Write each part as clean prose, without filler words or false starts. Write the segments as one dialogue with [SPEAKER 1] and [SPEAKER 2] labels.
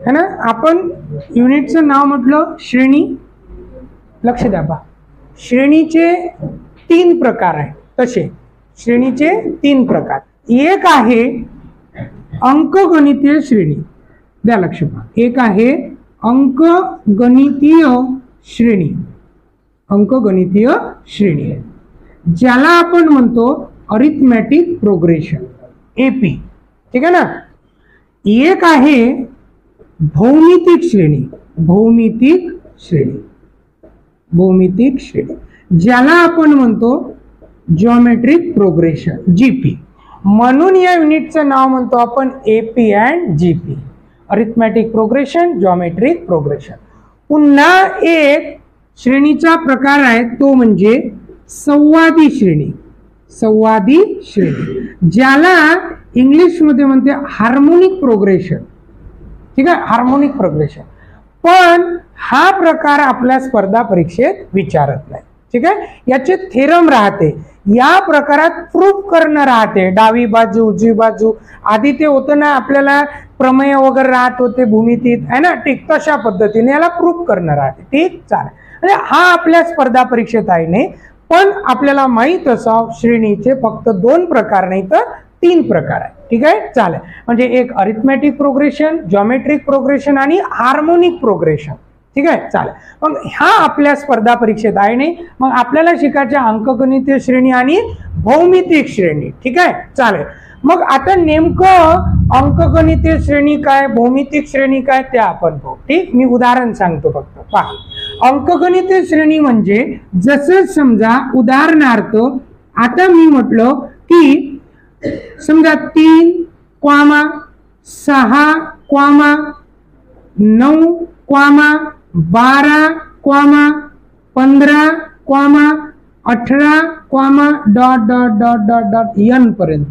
[SPEAKER 1] है ना. आपण युनिटचं नाव म्हटलं श्रेणी. लक्ष द्या पहा, श्रेणीचे 3 प्रकार आहेत. तसे श्रेणीचे 3 प्रकार. एक आहे अंकगणितीय श्रेणी. द्या लक्ष पहा. एक आहे अंकगणितीय श्रेणी. अंकगणितीय श्रेणी ज्याला आपण म्हणतो अरिथमॅटिक प्रोग्रेशन, एपी. ठीक आहे ना. एक आहे भौमितिक श्रेणी. भौमितिक श्रेणी. भौमितिक श्रेणी ज्याला आपण म्हणतो जॉमेट्रिक प्रोग्रेशन, जीपी. म्हणून या युनिटचं नाव म्हणतो आपण AP and GP, arithmetic progression, geometric progression. पुन्हा एक श्रेणीचा प्रकार आहे तो म्हणजे संवादी श्रेणी. संवादी श्रेणी ज्याला इंग्लिश मध्ये म्हणते हार्मोनिक प्रोग्रेशन. ठीक आहे, हार्मोनिक प्रोग्रेशन. पण हा प्रकार आपल्या स्पर्धा परीक्षेत विचारत नाही. ठीक आहे, याचे थेरम राहते. या प्रकारात प्रूफ करणं राहते. डावी बाजू, उजवी बाजू. आधी ते होतं ना आपल्याला प्रमेय वगैरे राहत होते भूमितीत, है ना. ठीक, तशा पद्धतीने याला प्रूफ करणं राहते. ठीक, चालेल. म्हणजे हा आपल्या स्पर्धा परीक्षेत आहे नाही. पण आपल्याला माहित असावं श्रेणीचे फक्त 2 प्रकार नाही तर 3 प्रकार आहे. ठीक आहे, चालेल. म्हणजे एक अरिथमॅटिक प्रोग्रेशन, जॉमेट्रिक प्रोग्रेशन आणि हार्मोनिक प्रोग्रेशन. ठीक आहे, चालेल. मग हा आपल्या स्पर्धा परीक्षेत आहे नाही. मग आपल्याला शिकायच्या अंकगणितीय श्रेणी आणि भौमितिक श्रेणी. ठीक आहे, चालेल. मग आता नेमकं अंकगणितीय श्रेणी काय, भौमितिक श्रेणी काय ते आपण पाहू. ठीक, मी उदाहरण सांगतो फक्त. पहा, अंकगणितीय श्रेणी म्हणजे जसं समजा उदाहरणार्थ आता मी म्हटलं की समजा 3, 6, 9, 12, 15, 18, dot dot dot dot dot n पर्यंत,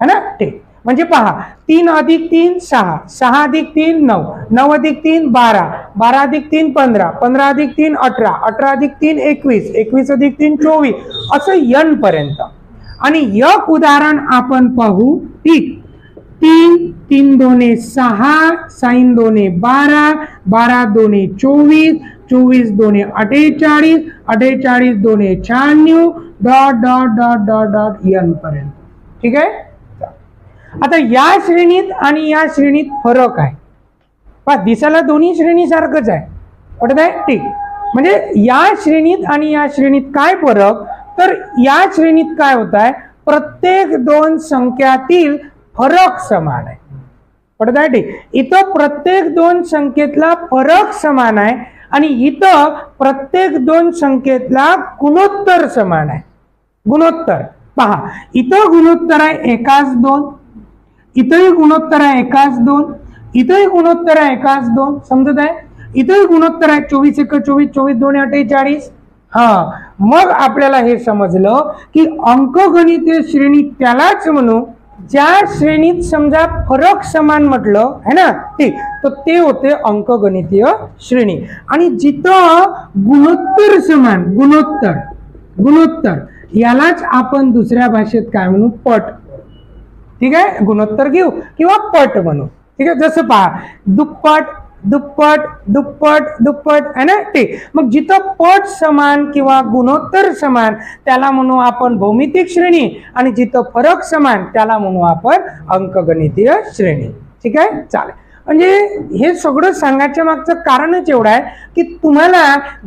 [SPEAKER 1] है ना. ठीक, म्हणजे पहा 3 अधिक 3 6, 6 अधिक 3 9, 9 अधिक 3 12, 12 अधिक 3 15, 15 अधिक 3 18, 18 अधिक 3 21, 21 अधिक 3 24 असं n पर्यंत. आणि एक उदाहरण आपण पाहू. ठीक, 3 3 दोने 6, 6 दोने 12, 12 दोने 24, 24 दोने 48, 48 दोने 96 dot dot dot dot dot n पर्यंत. ठीक आहे. आता या श्रेणीत आणि या श्रेणीत फरक आहे. पहा, दिसायला दोन्ही श्रेणी सारखंच आहे. पटत आहे. ठीक, म्हणजे या श्रेणीत आणि या श्रेणीत काय फरक, तर या श्रेणीत काय होत आहे, प्रत्येक 2 संख्यातील फरक समान आहे. पटत आहे. ठीक, इथं प्रत्येक 2 संख्येतला फरक समान आहे आणि इथं प्रत्येक 2 संख्येतला गुणोत्तर समान आहे. गुणोत्तर पहा, इथं गुणोत्तर आहे 1:2, इथंही गुणोत्तर आहे 1:2, इथंही गुणोत्तर आहे 1:2. समजत आहे. इथंही गुणोत्तर आहे 24 1 24, 24 2 48. हा, मग आपल्याला हे समजलं की अंकगणितीय श्रेणी त्यालाच म्हणू ज्या श्रेणीत समजा फरक समान म्हटलं है ना. ठीक, तर ते होते अंकगणितीय श्रेणी. आणि जिथं गुणोत्तर समान, गुणोत्तर गुणोत्तर यालाच आपण दुसऱ्या भाषेत काय म्हणू, पट. ठीक आहे, गुणोत्तर घेऊ किंवा पट म्हणू. ठीक आहे, जसं पहा दुप्पट दुप्पट दुप्पट दुप्पट है ना. ठीक, मग जिथं पट समान किंवा गुणोत्तर समान त्याला म्हणू आपण भौमितिक श्रेणी आणि जिथं फरक समान त्याला म्हणू आपण अंकगणितीय श्रेणी. ठीक आहे, चालेल. म्हणजे हे सगळं सांगायच्या मागचं कारणच एवढं आहे की तुम्हाला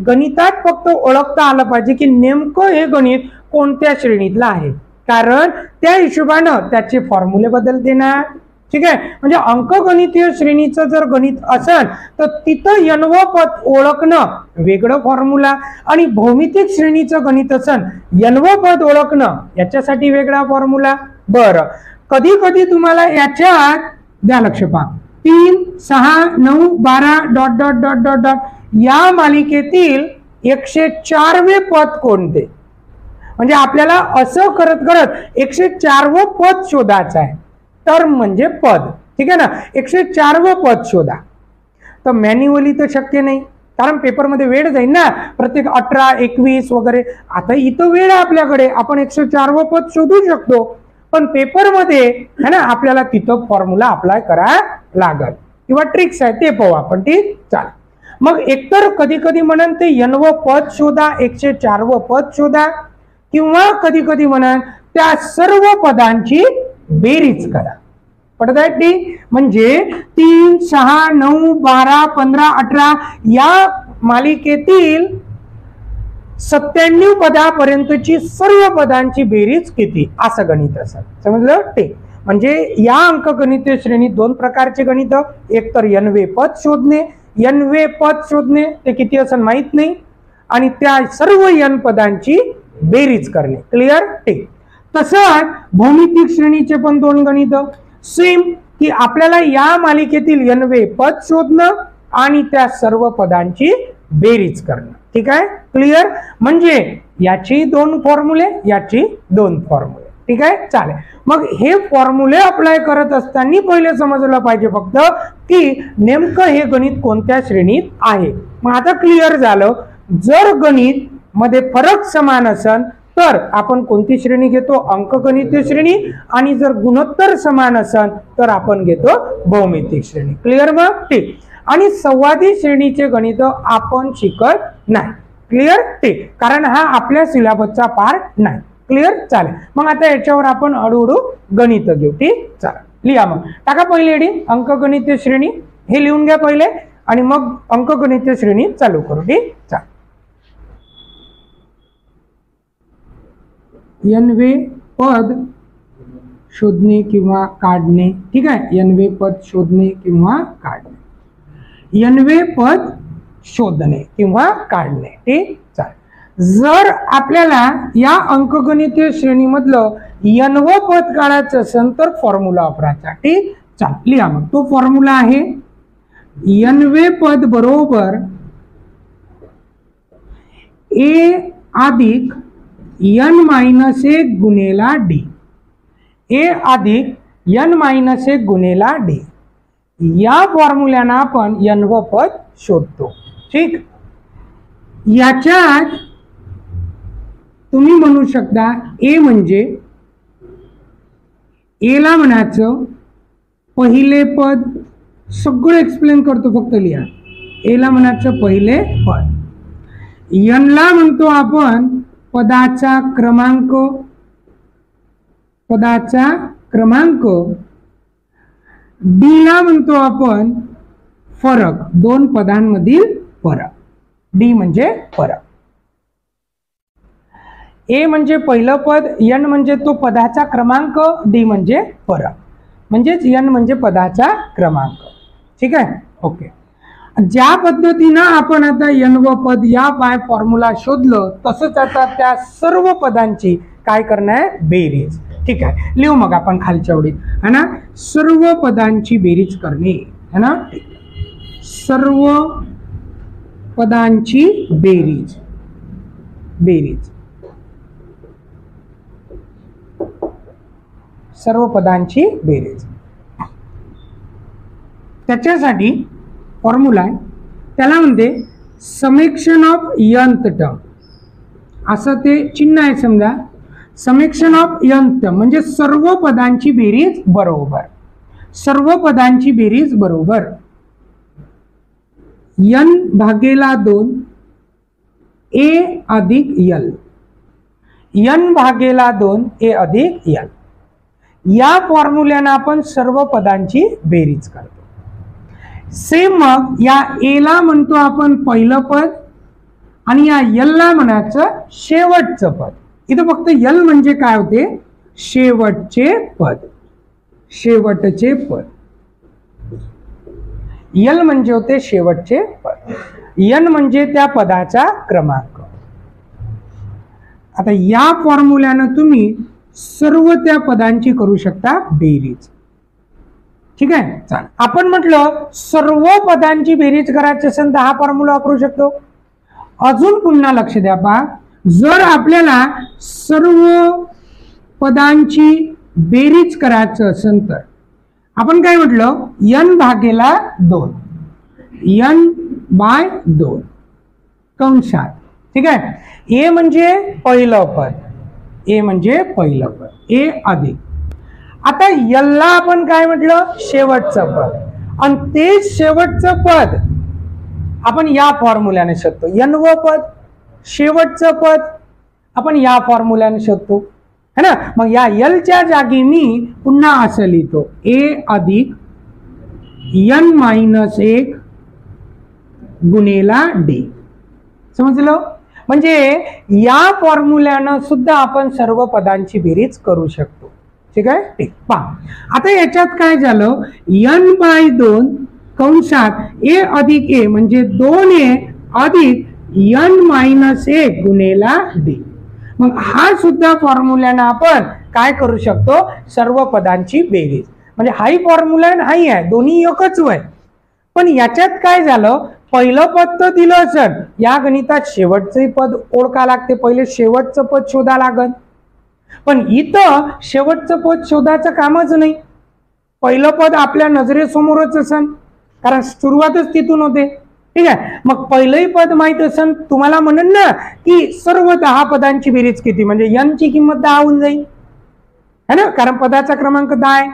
[SPEAKER 1] गणितात फक्त ओळखता आलं पाहिजे की नेमकं हे गणित कोणत्या श्रेणीतलं आहे. कारण त्या हिशोबानं त्याचे फॉर्म्युले बदलते ना. ठीक आहे, म्हणजे अंकगणितीय श्रेणीचं जर गणित असेल तर तिथं n व पद ओळखणं वेगळं फॉर्म्युला आणि भौमितिक श्रेणीचं गणित असेल n व पद ओळखणं याच्यासाठी वेगळा फॉर्म्युला. बरं, कधी कधी तुम्हाला याच्यात द्या लक्ष पहा 3 6 9 12 dot dot dot dot dot या मालिकेतील 104वे पद कोणते, म्हणजे आपल्याला असं करत करत 104वं पद शोधायचं आहे. टर्म म्हणजे पद. ठीक आहे ना, 104वं पद शोधा. तर मॅन्युअली तर शक्य नाही कारण पेपरमध्ये वेळ जाईल ना, प्रत्येक 18 21 वगैरे. आता इथं वेळ आहे आपल्याकडे, आपण 104वं पद शोधू शकतो. पण पेपरमध्ये है ना आपल्याला तिथं फॉर्म्युला अप्लाय करायला लागल. किंवा ट्रिक्स आहे ते पाहू आपण, ठीक. चालेल. मग एकतर कधी कधी म्हणन ते n व पद शोधा, 104व पद शोधा, किंवा कधी कधी म्हणन त्या सर्व पदांची बेरीज करा. पडत आहे ती. म्हणजे 3, 6, 9, 12, 15, 18 या मालिकेतील 97 पदापर्यंतची सर्व पदांची बेरीज किती, असं गणित असतं. समजलं ते. म्हणजे या अंकगणितीय श्रेणीत दोन प्रकारचे गणित, एक तर n वे पद शोधणे, n वे पद शोधणे ते किती असं माहित नाही, आणि त्या सर्व n पदांची बेरीज करणे. क्लिअर. ठीक. तसंच भौमितिक श्रेणीचे पण दोन गणित सेम, की आपल्याला या मालिकेतील n वे पद शोधणं आणि त्या सर्व पदांची बेरीज करणं. ठीक आहे. क्लिअर. म्हणजे याची दोन फॉर्म्युले, याची दोन फॉर्म्युले. ठीक आहे. चालेल. मग हे फॉर्म्युले अप्लाय करत असताना पहिले समजलं पाहिजे फक्त की नेमकं हे गणित कोणत्या श्रेणीत आहे. मग आता क्लिअर झालं. जर गणित मध्ये फरक समान असेल तर आपण कोणती श्रेणी घेतो, अंकगणितीय श्रेणी, आणि जर गुणोत्तर समान असेल तर आपण घेतो भौमितिक श्रेणी. क्लिअर. मग ठीक. आणि संवादी श्रेणीचे गणित आपण शिकत नाही. क्लिअर. ठीक. कारण हा आपल्या सिलेबसचा पार्ट नाही. क्लिअर. चालेल. मग आता याच्यावर आपण हळूहळू गणित घेऊ. ठीक. चालेल. लिहा. मग टाका पहिले एडी अंकगणितीय श्रेणी, हे लिहून घ्या पहिले, आणि मग अंकगणितीय श्रेणी चालू करू. ठीक. चालेल. n वे पद शोधणे किंवा काढणे. ठीक आहे. n वे पद शोधणे किंवा काढणे, n वे पद शोधणे किंवा काढणे. ठीक. चालेल. जर आपल्याला या अंकगणितीय श्रेणीमधलं n व पद काढायचं असेल तर फॉर्म्युला वापरायचा. ठीक. चालेल. लिहा. मग तो फॉर्म्युला आहे n वे पद बरोबर a अधिक n-1 गुणेला d. a अधिक n-1 गुणेला d. या फॉर्म्युल्यानं आपण n व पद शोधतो. ठीक. याच्यात तुम्ही म्हणू शकता a म्हणजे a ला म्हणायचं पहिले पद, सगळं एक्सप्लेन करतो फक्त लिहा. a ला म्हणायचं पहिले पद, n ला म्हणतो आपण पदाचा क्रमांक, पदाचा क्रमांक, d ला म्हणतो आपण फरक, दोन पदांमधील फरक. d म्हणजे फरक. a म्हणजे पहिलं पद, n म्हणजे तो पदाचा क्रमांक, d म्हणजे फरक, म्हणजेच n म्हणजे पदाचा क्रमांक. ठीक आहे. ओके. ज्या पद्धतीनं आपण आता n व पद या बाय फॉर्म्युला शोधलं तसंच आता त्या सर्व पदांची काय करणार आहे, बेरीज. ठीक आहे. लिहू मग आपण खालच्या ओळीत, है ना, सर्व पदांची बेरीज करणे, है ना. सर्व पदांची बेरीज, बेरीज, सर्व पदांची बेरीज. त्याच्यासाठी फॉर्म्युला आहे, त्याला म्हणते समेशन ऑफ nth टर्म, असं ते चिन्ह आहे समजा. समेशन ऑफ nth टर्म म्हणजे सर्व पदांची बेरीज बरोबर, सर्व पदांची बेरीज बरोबर n भागेला 2 a अधिक l, n भागेला 2 a अधिक l. या फॉर्म्युल्यानं आपण सर्व पदांची बेरीज करतो. सेम मग या a ला म्हणतो आपण पहिलं पद आणि या l ला म्हणायचं शेवटचं पद. इथं फक्त l म्हणजे काय होते, शेवटचे पद, शेवटचे पद. l म्हणजे होते शेवटचे पद, n म्हणजे त्या पदाचा क्रमांक. आता या फॉर्म्युल्यानं तुम्ही सर्व त्या पदांची करू शकता बेरीज. ठीक आहे. चालेल. आपण म्हटलं सर्व पदांची बेरीज करायची असेल तर हा फॉर्म्युला वापरू शकतो. अजून पुन्हा लक्ष द्या पहा, जर आपल्याला सर्व पदांची बेरीज करायचं असेल तर आपण काय म्हटलं, n भागेला 2, n बाय 2 कंसात. ठीक आहे. a म्हणजे पहिलं पद, a म्हणजे पहिलं पद, a अधिक. आता l ला आपण काय म्हटलं, शेवटचं पद, आणि तेच शेवटचं पद आपण या फॉर्म्युल्याने शोधतो. n पद शेवटचं पद आपण या फॉर्म्युल्याने शोधतो है ना. मग या l च्या जागी मी पुन्हा असं लिहितो a अधिक n-1 गुणेला d. समजलं. म्हणजे या फॉर्म्युल्यानं सुद्धा आपण सर्व पदांची बेरीज करू शकतो. ठीक आहे. ठीक. पहा आता याच्यात काय झालं, n/2 कंसात a अधिक a म्हणजे 2a अधिक n-1 गुणेला d. मग हा सुद्धा फॉर्म्युल्यानं आपण काय करू शकतो, सर्व पदांची बेरीज. म्हणजे हाही फॉर्म्युला हाही आहे, दोन्ही एकच आहे. पण याच्यात काय झालं, पहिलं पद तर दिलं असेल, या गणितात शेवटचे पद ओळखा लागते, पहिले शेवटचं पद शोधा लागल. पण इथं शेवटचं पद शोधायचं कामच नाही, पहिलं पद आपल्या नजरेसमोरच असेल, कारण सुरुवातच तिथून होते. ठीक आहे. मग पहिलंही पद माहित असेल, तुम्हाला म्हणेन ना की सर्व 10 पदांची बेरीज किती, म्हणजे n ची किंमत 10 होऊन जाईल है ना, कारण पदाचा क्रमांक 10 आहे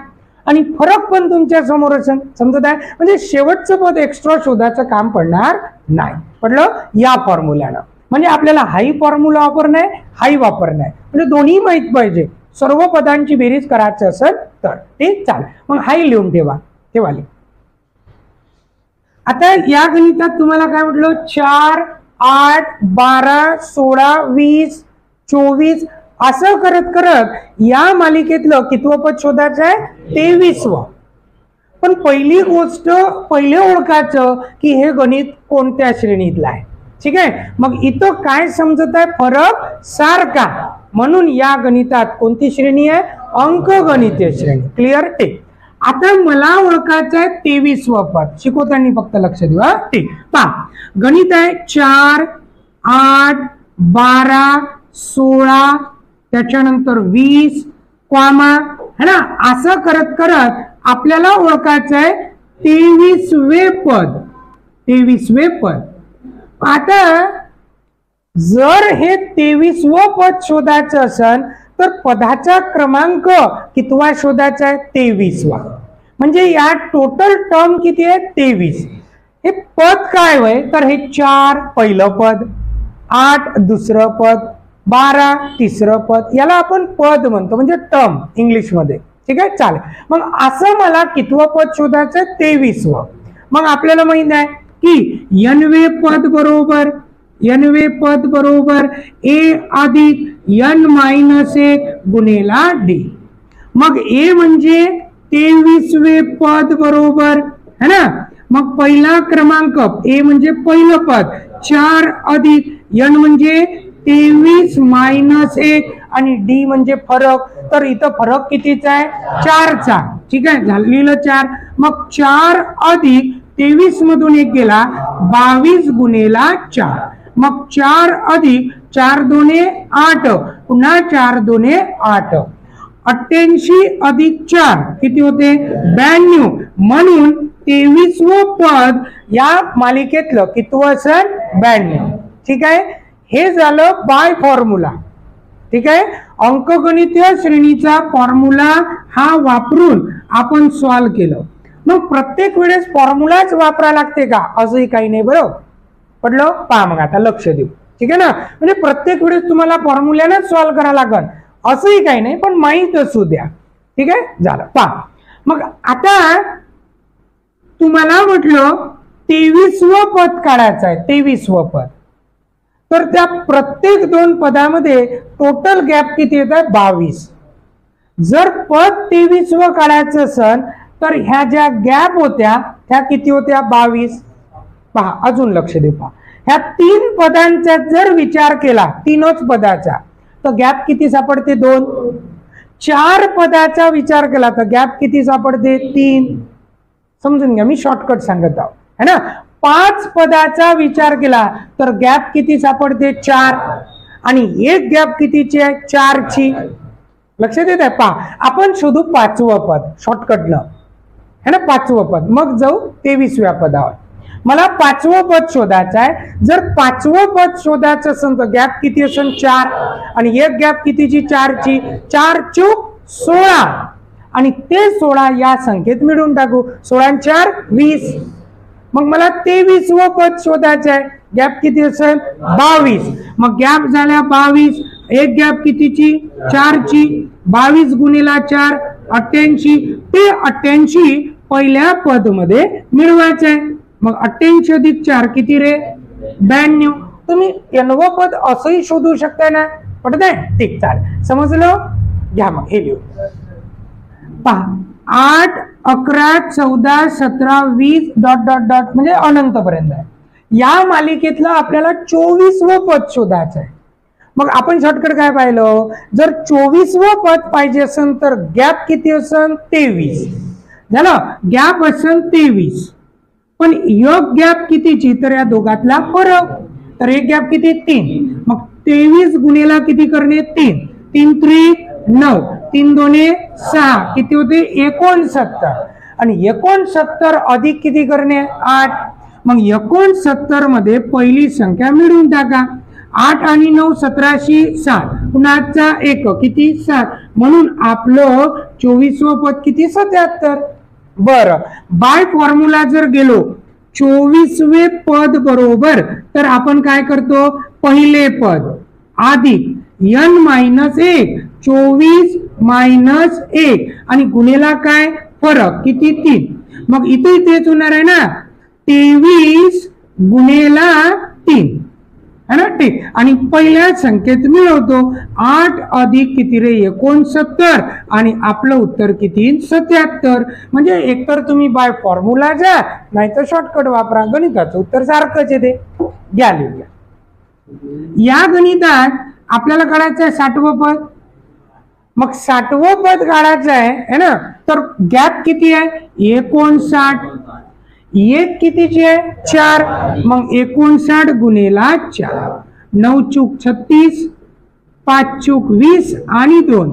[SPEAKER 1] आणि फरक पण तुमच्या समोर असेल. समजत आहे. म्हणजे शेवटचं पद एक्स्ट्रा शोधाचं काम पडणार नाही. पडलं या फॉर्म्युल्यानं. म्हणजे आपल्याला हाही फॉर्म्युला वापरणे हाही वापरणे, म्हणजे दोन्ही माहित पाहिजे. सर्व पदांची बेरीज करायचं असेल तर ते चालेल. मग हाही लिहून ठेवा. आता या गणितात तुम्हाला काय म्हटलं, 4, 8, 12, 16, 20, 24 असं करत करत या मालिकेतलं कितवं पद शोधायचं आहे, 23वं. पण पहिली गोष्ट पहिले ओळखायचं की हे गणित कोणत्या श्रेणीतलं आहे. ठीक आहे. मग इथं काय समजत आहे, फरक सारखा, म्हणून या गणितात कोणती श्रेणी आहे, अंकगणितीय श्रेणी. क्लिअर. ठीक. आता मला ओळखायचं आहे 23वं पद. शिकवताना फक्त लक्ष देऊ. ठीक. पहा गणित आहे 4, 8, 12, 16 त्याच्यानंतर 20 कॉमा है ना, असं करत करत आपल्याला ओळखायचं आहे 23वे पद. 23वे पद. आता जर हे 23वं पद शोधायचं असेल तर पदाचा क्रमांक कितवा शोधायचा आहे, 23वा. म्हणजे या टोटल टर्म किती आहे, 23. हे पद काय होय, तर हे 4 पहिलं पद, 8 दुसरं पद, 12 तिसरं पद, याला आपण पद म्हणतो, म्हणजे टर्म इंग्लिश मध्ये. ठीक आहे. चालेल. मग असं मला कितवं पद शोधायचं, 23वं. मग आपल्याला माहित आहे की n-वे पद बरोबर a अधिक n-1 गुणेला d. मग a म्हणजे 23वे पद बरोबर है ना. मग पहिला क्रमांक a म्हणजे पहिलं पद, 4 अधिक n म्हणजे 23-1 आणि d म्हणजे फरक. तर इथं फरक कितीचा आहे, 4चा. ठीक आहे. झालेलं 4. मग 4 अधिक 23 मधून 1 गेला, 22 गुणेला 4. मग 4 अधिक 4 2 8, पुन्हा 4 2 8, 88 अधिक 4 किती होते, 92. म्हणून 23वं पद या मालिकेतलं कितवं असेल, 92. ठीक आहे. हे झालं बाय फॉर्म्युला. ठीक आहे. अंकगणितीय श्रेणीचा फॉर्म्युला हा वापरून आपण सॉल्व्ह केलं. मग प्रत्येक वेळेस फॉर्म्युलाच वापरायला लागते का, असंही काही नाही. बरोबर पडलं. पहा मग आता लक्ष देऊ. ठीक आहे ना. म्हणजे प्रत्येक वेळेस तुम्हाला फॉर्म्युल्यानेच सॉल्व्ह करायला लागल असंही काही नाही, पण माहित असू द्या. ठीक आहे. झालं. पहा मग आता तुम्हाला म्हटलं 23वं पद काढायचं आहे, 23वं पद. तर त्या प्रत्येक 2 पदामध्ये टोटल गॅप किती येत आहे, 22. जर पद 23वं काढायचं असेल तर ह्या ज्या गॅप होत्या त्या किती होत्या, 22. पहा अजून लक्ष देऊ. पहा ह्या 3 पदांचा जर विचार केला, 3च पदाचा, तर गॅप किती सापडते, 2. 4 पदाचा विचार केला तर गॅप किती सापडते, 3. समजून घ्या, मी शॉर्टकट सांगत आहो है ना. 5 पदाचा विचार केला तर गॅप किती सापडते, 4. आणि एक गॅप कितीची आहे, 4ची. लक्षात येत आहे. पहा आपण शोधू 5वं पद शॉर्टकटनं है ना, 5वं पद. मग जाऊ 23व्या पदावर. मला 5वं पद शोधायचं आहे. जर 5वं पद शोधायचं असेल तर गॅप किती असेल, 4. आणि एक गॅप कितीची, 4ची. 4 चूक 16. आणि ते 16 या संख्येत मिळून टाकू. 16 आणि 4 20. मग मला 23वं पद शोधायचं आहे. गॅप किती असेल 22. मग गॅप झाल्या 22. एक गॅप कितीची 4 ची. 22 गुणिला 4 88. ते 88 पहिल्या पद मध्ये मिळवायचं आहे. मग 88 अधिक 4 किती रे 92. तुम्ही n वं पद असंही शोधू शकता ना. पटत आहे. ठीक चालेल समजलं. घ्या मग हे लिहू. पहा 8 11 14 17 20 डॉट डॉट डॉट म्हणजे अनंत पर्यंत आहे. या मालिकेतलं आपल्याला 24वं पद शोधायचं आहे. मग आपण शॉर्टकट काय पाहिलं. जर 24वं पद पाहिजे असेल तर गॅप किती असेल 23 झालं. गॅप असेल 23. पण एक गॅप कितीची तर या दोघातला फरक. तर एक गॅप किती 3. मग 23 गुणिला किती करणे 3. 3 3 9. 3 2 6 किती होते 69. आणि 69 अधिक किती करणे 8. मग 69 मध्ये पहिली संख्या मिळून टाका. 8 आणि 9 17शी 7. पुन्हाचा 1 किती 7. म्हणून आपलं 24वं पद किती 77. बर बाय फॉर्म्युला जर गेलो 24वे पद बरोबर तर आपण काय करतो. पहिले पद अधिक n-1 24 - 1 आणि गुणिला काय फरक किती 3. मग इथे तेच होणार आहे ना 23 गुणिला 3 है ना. ठीक. आणि पहिल्या संख्येत मिळवतो 8 अधिक किती रे 69 आणि आपलं उत्तर किती 77. म्हणजे एकतर तुम्ही बाय फॉर्म्युला जा नाहीतर शॉर्टकट वापरा. गणिताचं उत्तर सारखंच येते. घ्या लिहूया. या गणितात आपल्याला काढायचं आहे 60वं पद. मग 60वं पद काढायचं आहे ना. तर गॅप किती आहे 59. एक कितीची आहे 4. मग 59 गुणिला 4. 9 चूक 36. 5 चूक 20 आणि 2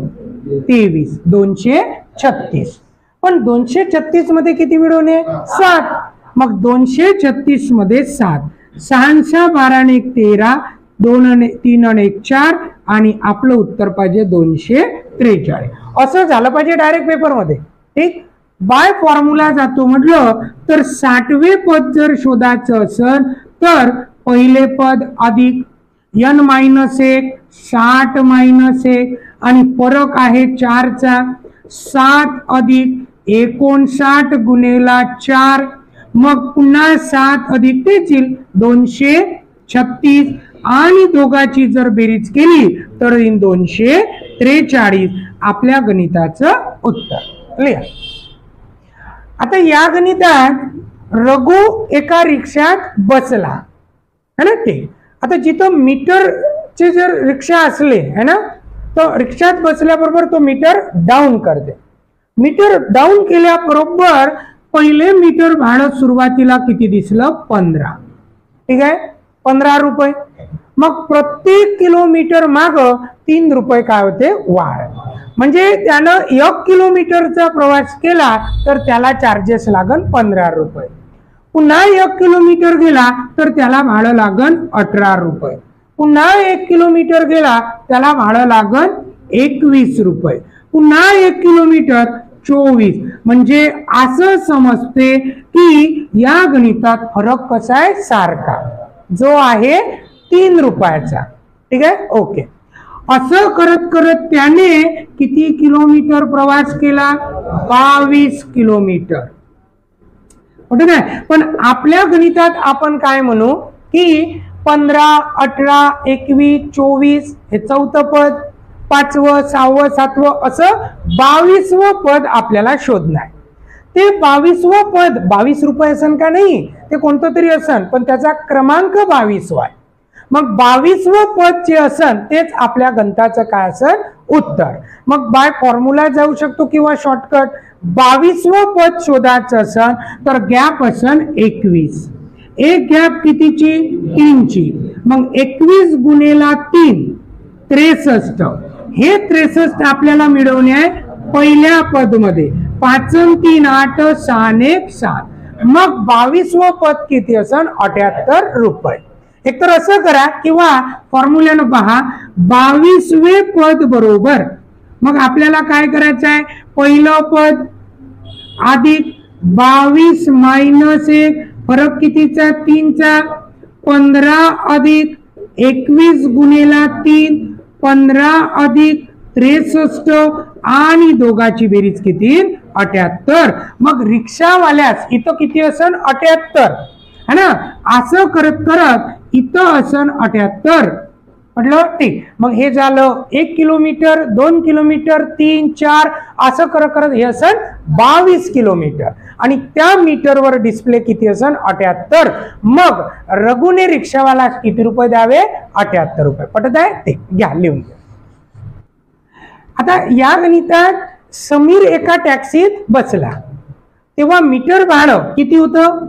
[SPEAKER 1] 23. 236. पण 236 मध्ये किती मिळवणे 7. मग 236 मध्ये 7. 6 12 आणि 1 13. 2 आणि 3 आणि 1 4 आणि आपलं उत्तर पाहिजे 243. असं झालं पाहिजे डायरेक्ट पेपर मध्ये. ठीक. बाय फॉर्म्युला जातो म्हटलं तर 60वे पद जर शोधायचं असेल तर पहिले पद अधिक n-1 60 - 1 आणि फरक आहे 4 चा. 7 अधिक 59 गुणिला 4. मग पुन्हा 7 अधिक तेच 236 आणि दोघांची जर बेरीज केली तर 243 आपल्या गणिताचं उत्तर. क्लिअर. आता या गणितात रघु एका रिक्षात बसला है ना. ते आता जिथं मीटरचे जर रिक्षा असले है ना तर रिक्षात बसल्याबरोबर तो मीटर डाऊन करते. मीटर डाऊन केल्याबरोबर पहिले मीटर भाडं सुरुवातीला किती दिसलं 15. ठीक आहे 15 रुपये. मग प्रत्येक किलोमीटर माग 3 रुपये काय होते वाढ. म्हणजे त्यानं 1 किलोमीटरचा प्रवास केला तर त्याला चार्जेस लागन 15 रुपये. पुन्हा 1 किलोमीटर गेला तर त्याला भाडं लागन 18 रुपये. पुन्हा 1 किलोमीटर गेला त्याला भाडं लागन 21 रुपये. पुन्हा 1 किलोमीटर 24. म्हणजे असं समजते की या गणितात फरक कसा आहे सारखा जो आहे 3 रुपयाचा. ठीक आहे ओके. असं करत करत त्याने किती किलोमीटर प्रवास केला 22 किलोमीटर. ठीक आहे. पण आपल्या गणितात आपण काय म्हणू की 15 18 21 24 हे 4थं पद 5वं 6वं 7वं असं 22वं पद आपल्याला शोधणं आहे. ते 22वं पद 22 रुपये असेल का नाही ते कोणतं तरी असेल पण त्याचा क्रमांक 22 आहे. मग 22वं पद जे असेल तेच आपल्या गणिताचं काय असेल उत्तर. मग बाय फॉर्म्युला जाऊ शकतो किंवा शॉर्टकट. 22वं पद शोधायचं असेल तर गॅप असेल 21. एक गॅप कितीची 3 ची. मग 21 गुणिला 3 63. हे 63 आपल्याला मिळवणे आहे पहिल्या पद मध्ये. 5 आणि 3 8 6 आणि 1 7. मग 22वं पद किती असेल 78 रुपये. एकतर असं करा किंवा फॉर्म्युल्यानं पहा 22वे पद बरोबर मग आपल्याला काय करायचं आहे, पहिलं पद अधिक 22 मायनस 1 फरक कितीचा 3चा, 15 अधिक 21 गुणिला 3 15 अधिक 63 आणि दोघाची बेरीज किती 78. मग रिक्षावाल्यास इथं किती असन 78 है ना, असं करत करत इथं असन 78 म्हटलं ठीक. मग हे झालं 1 किलोमीटर 2 किलोमीटर 3 4 असं करत करत हे असन 22 किलोमीटर आणि त्या मीटरवर डिस्प्ले किती असन 78. मग रघुने रिक्षावाला किती रुपये द्यावे 78 रुपये. पटत आहे ठीक, घ्या लिहून घ्या. आता या गणितात समीर एका टॅक्सीत बसला तेव्हा मीटर भाडं किती होतं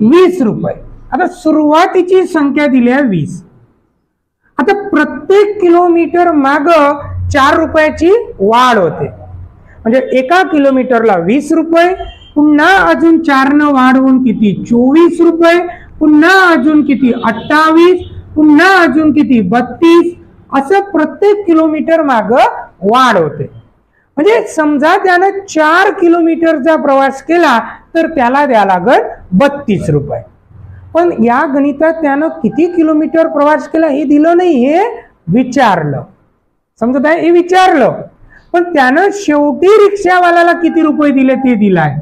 [SPEAKER 1] 20 रुपये. आता सुरुवातीची संख्या दिली आहे 20. आता प्रत्येक किलोमीटर माग 4 रुपयाची वाढ होते, म्हणजे एका किलोमीटरला 20 रुपये, पुन्हा अजून 4 न वाढवून किती 24 रुपये, पुन्हा अजून किती 28, पुन्हा अजून किती 32, असं प्रत्येक किलोमीटर माग वाढ होते. म्हणजे समजा त्यानं 4 किलोमीटरचा प्रवास केला तर त्याला द्या लागेल 32 रुपये. पण या गणितात त्यानं किती किलोमीटर प्रवास केला हे दिलं नाही, हे विचारलं. समजत आहे, हे विचारलं. पण त्यानं शेवटी रिक्षावाल्याला किती रुपये दिले ते दिलाय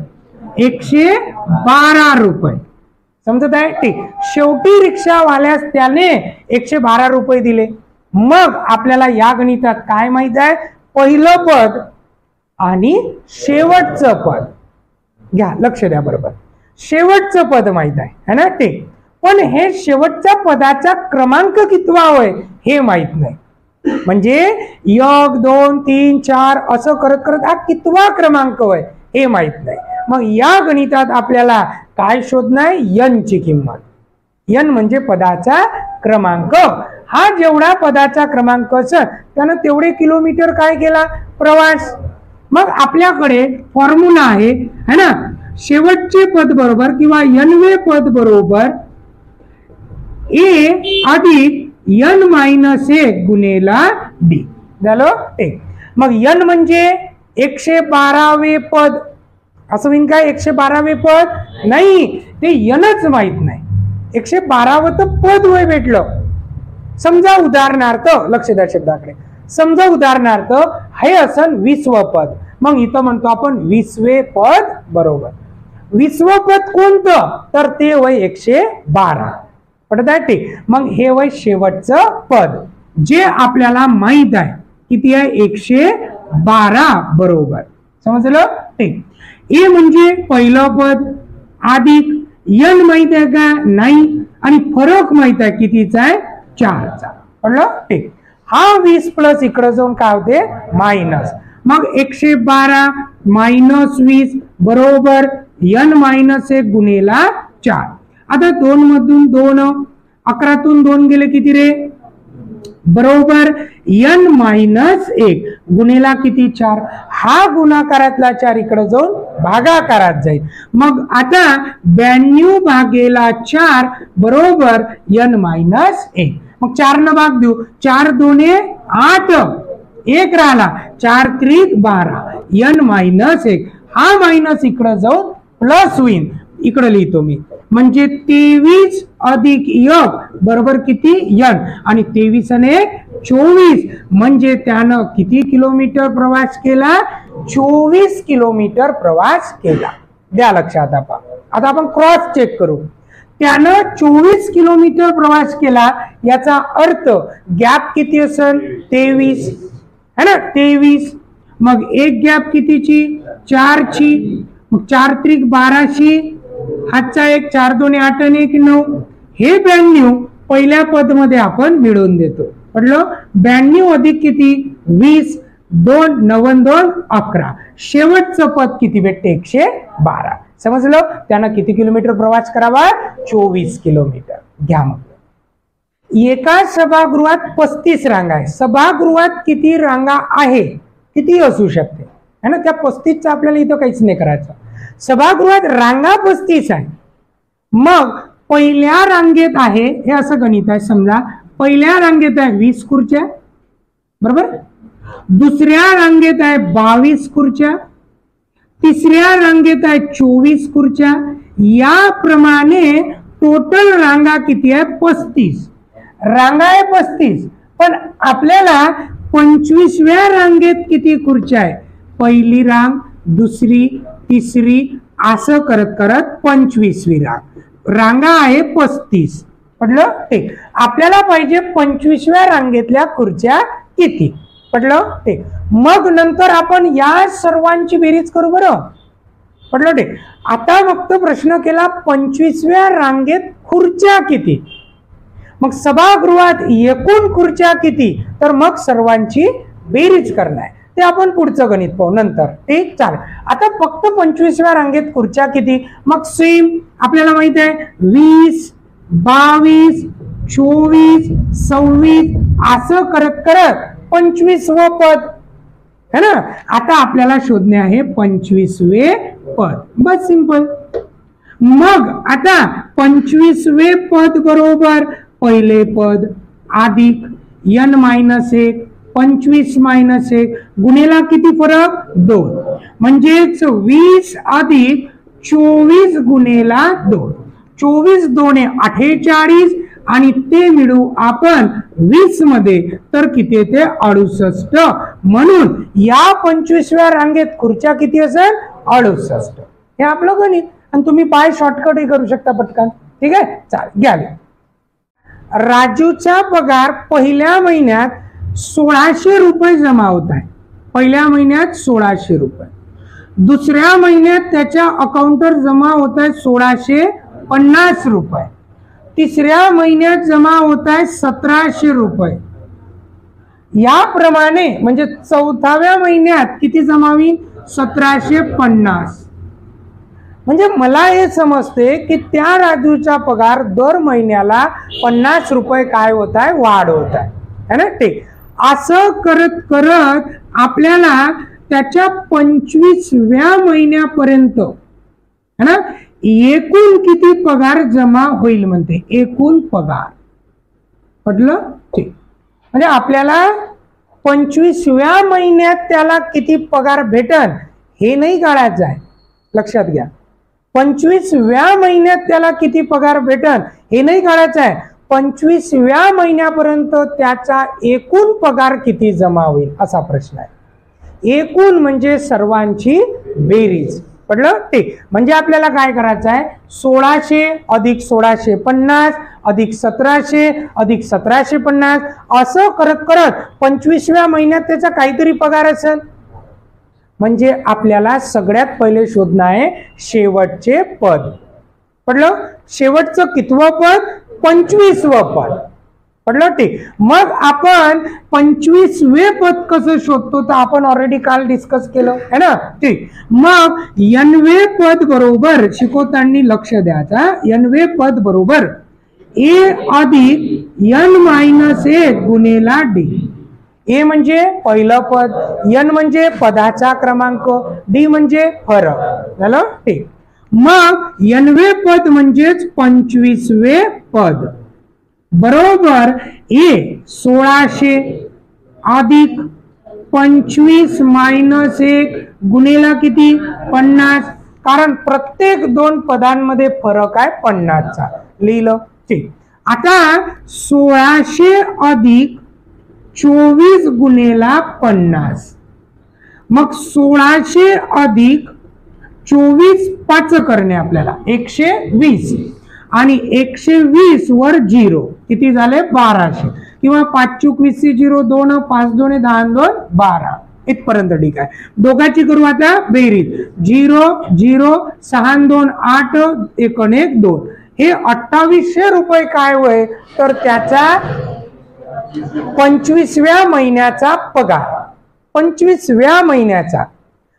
[SPEAKER 1] 112 रुपये. समजत आहे ठीक. शेवटी रिक्षावाल्यास त्याने 112 रुपये दिले. मग आपल्याला या गणितात काय माहित आहे, पहिलं पद आणि शेवटचं पद. घ्या लक्ष द्या बरोबर, शेवटचं पद माहित आहे है ना ठीक. पण हे शेवटच्या पदाचा क्रमांक कितवा होय हे माहित नाही. म्हणजे 1 2 3 4 असं करत करत हा कितवा क्रमांक होय हे माहित नाही. मग या गणितात आपल्याला काय शोधणं आहे, n ची किंमत. n म्हणजे पदाचा क्रमांक. हा जेवढा पदाचा क्रमांक असेल त्यानं तेवढे किलोमीटर काय केला प्रवास. मग आपल्याकडे फॉर्म्युला आहे है ना, शेवटचे पद बरोबर किंवा n पद बरोबर a अधिक n मायनस 1 गुणेला d झालं ठीक. मग n म्हणजे 112वे पद असं होईन काय, 112वे पद नाही, ते nच माहित नाही. 112व तर पद होय भेटलं. समजा उदाहरणार्थ लक्ष द्या शब्दाकडे, समजा उदाहरणार्थ हे असन 20व पद. मग इथं म्हणतो आपण 20वे पद बरोबर. 20व पद कोणतं तर ते वय 112. पटत आहे ठीक. मग हे वय शेवटचं पद जे आपल्याला माहित आहे किती आहे 112 बरोबर. समजलं ठीक. ए म्हणजे पहिलं पद अधिक n माहित आहे का नाही, आणि फरक माहित आहे कितीचा आहे 4चा. पडलं ठीक. हा 20 प्लस इकडे जाऊन काय होते मायनस. मग 112 मायनस 20 बरोबर n मायनस 1 गुणेला 4. आता 2 मधून 2, 11तून 2 गेले किती रे बरोबर n मायनस 1 गुणेला किती 4. हा गुणाकारातला 4 इकडे जाऊन भागाकारात जाईल. मग आता 92 भागेला 4 बरोबर n मायनस 1. मग 4 न भाग देऊ, 4 2 8, 1 राहिला, 4 3 12, n मायनस 1. हा मायनस इकडे जाऊन प्लस होईल. इकडे लिहितो मी, म्हणजे 23 अधिक 1 बरोबर किती n, आणि 23 आणि 1 24, म्हणजे त्यानं किती किलोमीटर प्रवास केला 24 किलोमीटर प्रवास केला. द्या लक्षात. आता आपण क्रॉस चेक करू. त्यानं 24 किलोमीटर प्रवास केला याचा अर्थ गॅप किती असेल 23 है ना 23. मग एक गॅप कितीची 4 ची, मग 4 त्रिक 12 ची, हातचा एक 4 2 8 आणि 1 9. हे 92 पहिल्या पद मध्ये आपण मिळवून देतो. म्हटलं 92 अधिक किती 20, 2 9 2 11. शेवटचं पद किती भेटते 112. समजलं. त्यानं किती किलोमीटर प्रवास करावा 24 किलोमीटर. घ्या मग. एका सभागृहात 35 रांगा आहे. सभागृहात किती रांगा आहे किती असू शकते है ना. त्या 35चा आपल्याला इथं काहीच नाही करायचं. सभागृहात रांगा 35 आहे. मग पहिल्या रांगेत आहे हे असं गणित आहे. समजा पहिल्या रांगेत आहे 20 खुर्च्या बरोबर. दुसऱ्या रांगेत आहे 22 खुर्च्या, तिसऱ्या रांगेत आहे 24 खुर्च्या. याप्रमाणे टोटल रांगा किती आहे? 35 रांगा आहे 35. पण आपल्याला 25व्या रांगेत किती खुर्च्या आहे? पहिली रांग, दुसरी, तिसरी असं करत करत 25वी रांगा आहे 35. पडलं? ठीक. आपल्याला पाहिजे 25व्या रांगेतल्या खुर्च्या किती. पडलं? ठीक. मग नंतर आपण या सर्वांची बेरीज करू. बरं? पडलं? ठीक. आता फक्त प्रश्न केला 25व्या रांगेत खुर्च्या किती. मग सभागृहात एकूण खुर्च्या किती, तर मग सर्वांची बेरीज करणार. ते आपण पुढचं गणित पाहू नंतर. ठीक. चालेल. आता फक्त 25व्या रांगेत खुर्च्या किती. मग सेम आपल्याला माहित आहे 20, 22, 24, 26 असं करत करत 25वं पद है ना. आता आपल्याला शोधणे आहे 25वे पद. बस सिंपल. मग आता 25वे पद बरोबर पहिले पद अधिक n - 1 25 - 1 गुणेला किती फरक? 2. म्हणजेच 20 अधिक 24 गुणेला 2. 24 2 48 आणि ते मिळू आपण 20 मध्ये तर किती येते? 68. म्हणून या 25व्या रांगेत खुर्च्या किती असेल? 68. हे आपलं गणित. आणि तुम्ही बाय शॉर्टकटही करू शकता पटकन. ठीक आहे. चालेल. घ्या. राजूचा पगार पहिल्या महिन्यात 1600 रुपये जमा होत आहे. पहिल्या महिन्यात 1600 रुपये. दुसऱ्या महिन्यात त्याच्या अकाउंटवर जमा होत आहे 1650 रुपये. तिसऱ्या महिन्यात जमा होत आहे 1700 रुपये. याप्रमाणे म्हणजे चौथ्याव्या महिन्यात किती जमा होईल? 1750. म्हणजे मला हे समजते की त्या राजूचा पगार दर महिन्याला 50 रुपये काय होत आहे? वाढ होत आहे. है ना. ठीक. असं करत करत आपल्याला त्याच्या 25व्या महिन्यापर्यंत है ना एकूण किती पगार जमा होईल म्हणते. एकूण पगार. पटलं? ठीक. म्हणजे आपल्याला 25व्या महिन्यात त्याला किती पगार भेटल हे नाही काढायचं आहे. लक्षात घ्या. 25व्या महिन्यात त्याला किती पगार भेटल हे नाही काढायचं आहे. 25व्या महिन्यापर्यंत त्याचा एकूण पगार किती जमा होईल असा प्रश्न आहे. एकूण म्हणजे सर्वांची बेरीज. पडलं? ठीक. म्हणजे आपल्याला काय करायचं आहे? 1600 अधिक 1650 अधिक 1700 अधिक 1750 असं करत करत 25व्या महिन्यात त्याचा काहीतरी पगार असेल. म्हणजे आपल्याला सगळ्यात पहिले शोधणं आहे शेवटचे पद. पडलं? शेवटचं कितवं पद? 25वं पद. पडलं? ठीक. मग आपण 25वे पद कसं शोधतो तर आपण ऑलरेडी काल डिस्कस केलं है ना. ठीक. मग nवे पद बरोबर शिकवताना लक्ष द्यायचा. nवे पद बरोबर a अधिक n - 1 गुणेला d. ए म्हणजे पहिलं पद, n म्हणजे पदाचा क्रमांक, डी म्हणजे फरक. झालं? ठीक. मग nवे पद म्हणजेच 25वे पद बरोबर ए 1600 अधिक 25 - 1 गुणेला किती? 50. कारण प्रत्येक दोन पदांमध्ये फरक आहे 50चा. लिहिलं? ठीक. आता 1600 अधिक 24 गुणेला 50. मग 1600 अधिक 24 5 करणे आपल्याला 120 आणि 120 वर 0 किती झाले? 1200. किंवा 5 चूक 20 0 2 5 2 10 2 12 इथपर्यंत. ठीक आहे. दोघांची करू आता बेरीज. 0 0 6 2 8 1 1 2 हे 2800 रुपये काय होय तर त्याचा 25व्या महिन्याचा पगार. 25व्या महिन्याचा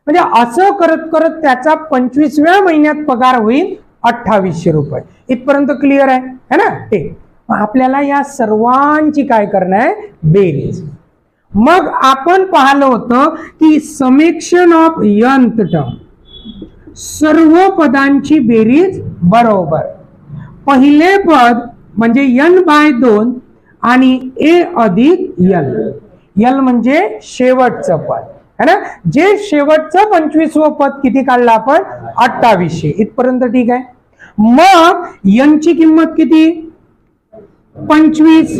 [SPEAKER 1] म्हणजे असं करत करत त्याचा 25व्या महिन्यात पगार होईल 2800 रुपये. इथपर्यंत क्लिअर आहे है ना. ठीक. आपल्याला या सर्वांची काय करणं आहे? बेरीज. मग आपण पाहिलं होतं की समेक्षण ऑफ nth टर्म सर्व पदांची बेरीज बरोबर. पहिले पद म्हणजे n/2 आणि a अधिक n यल म्हणजे शेवटचं पद है ना. जे शेवटचं 25वं पद किती काढलं आपण 2800 इथपर्यंत ठीक आहे. मग यांची किंमत किती 25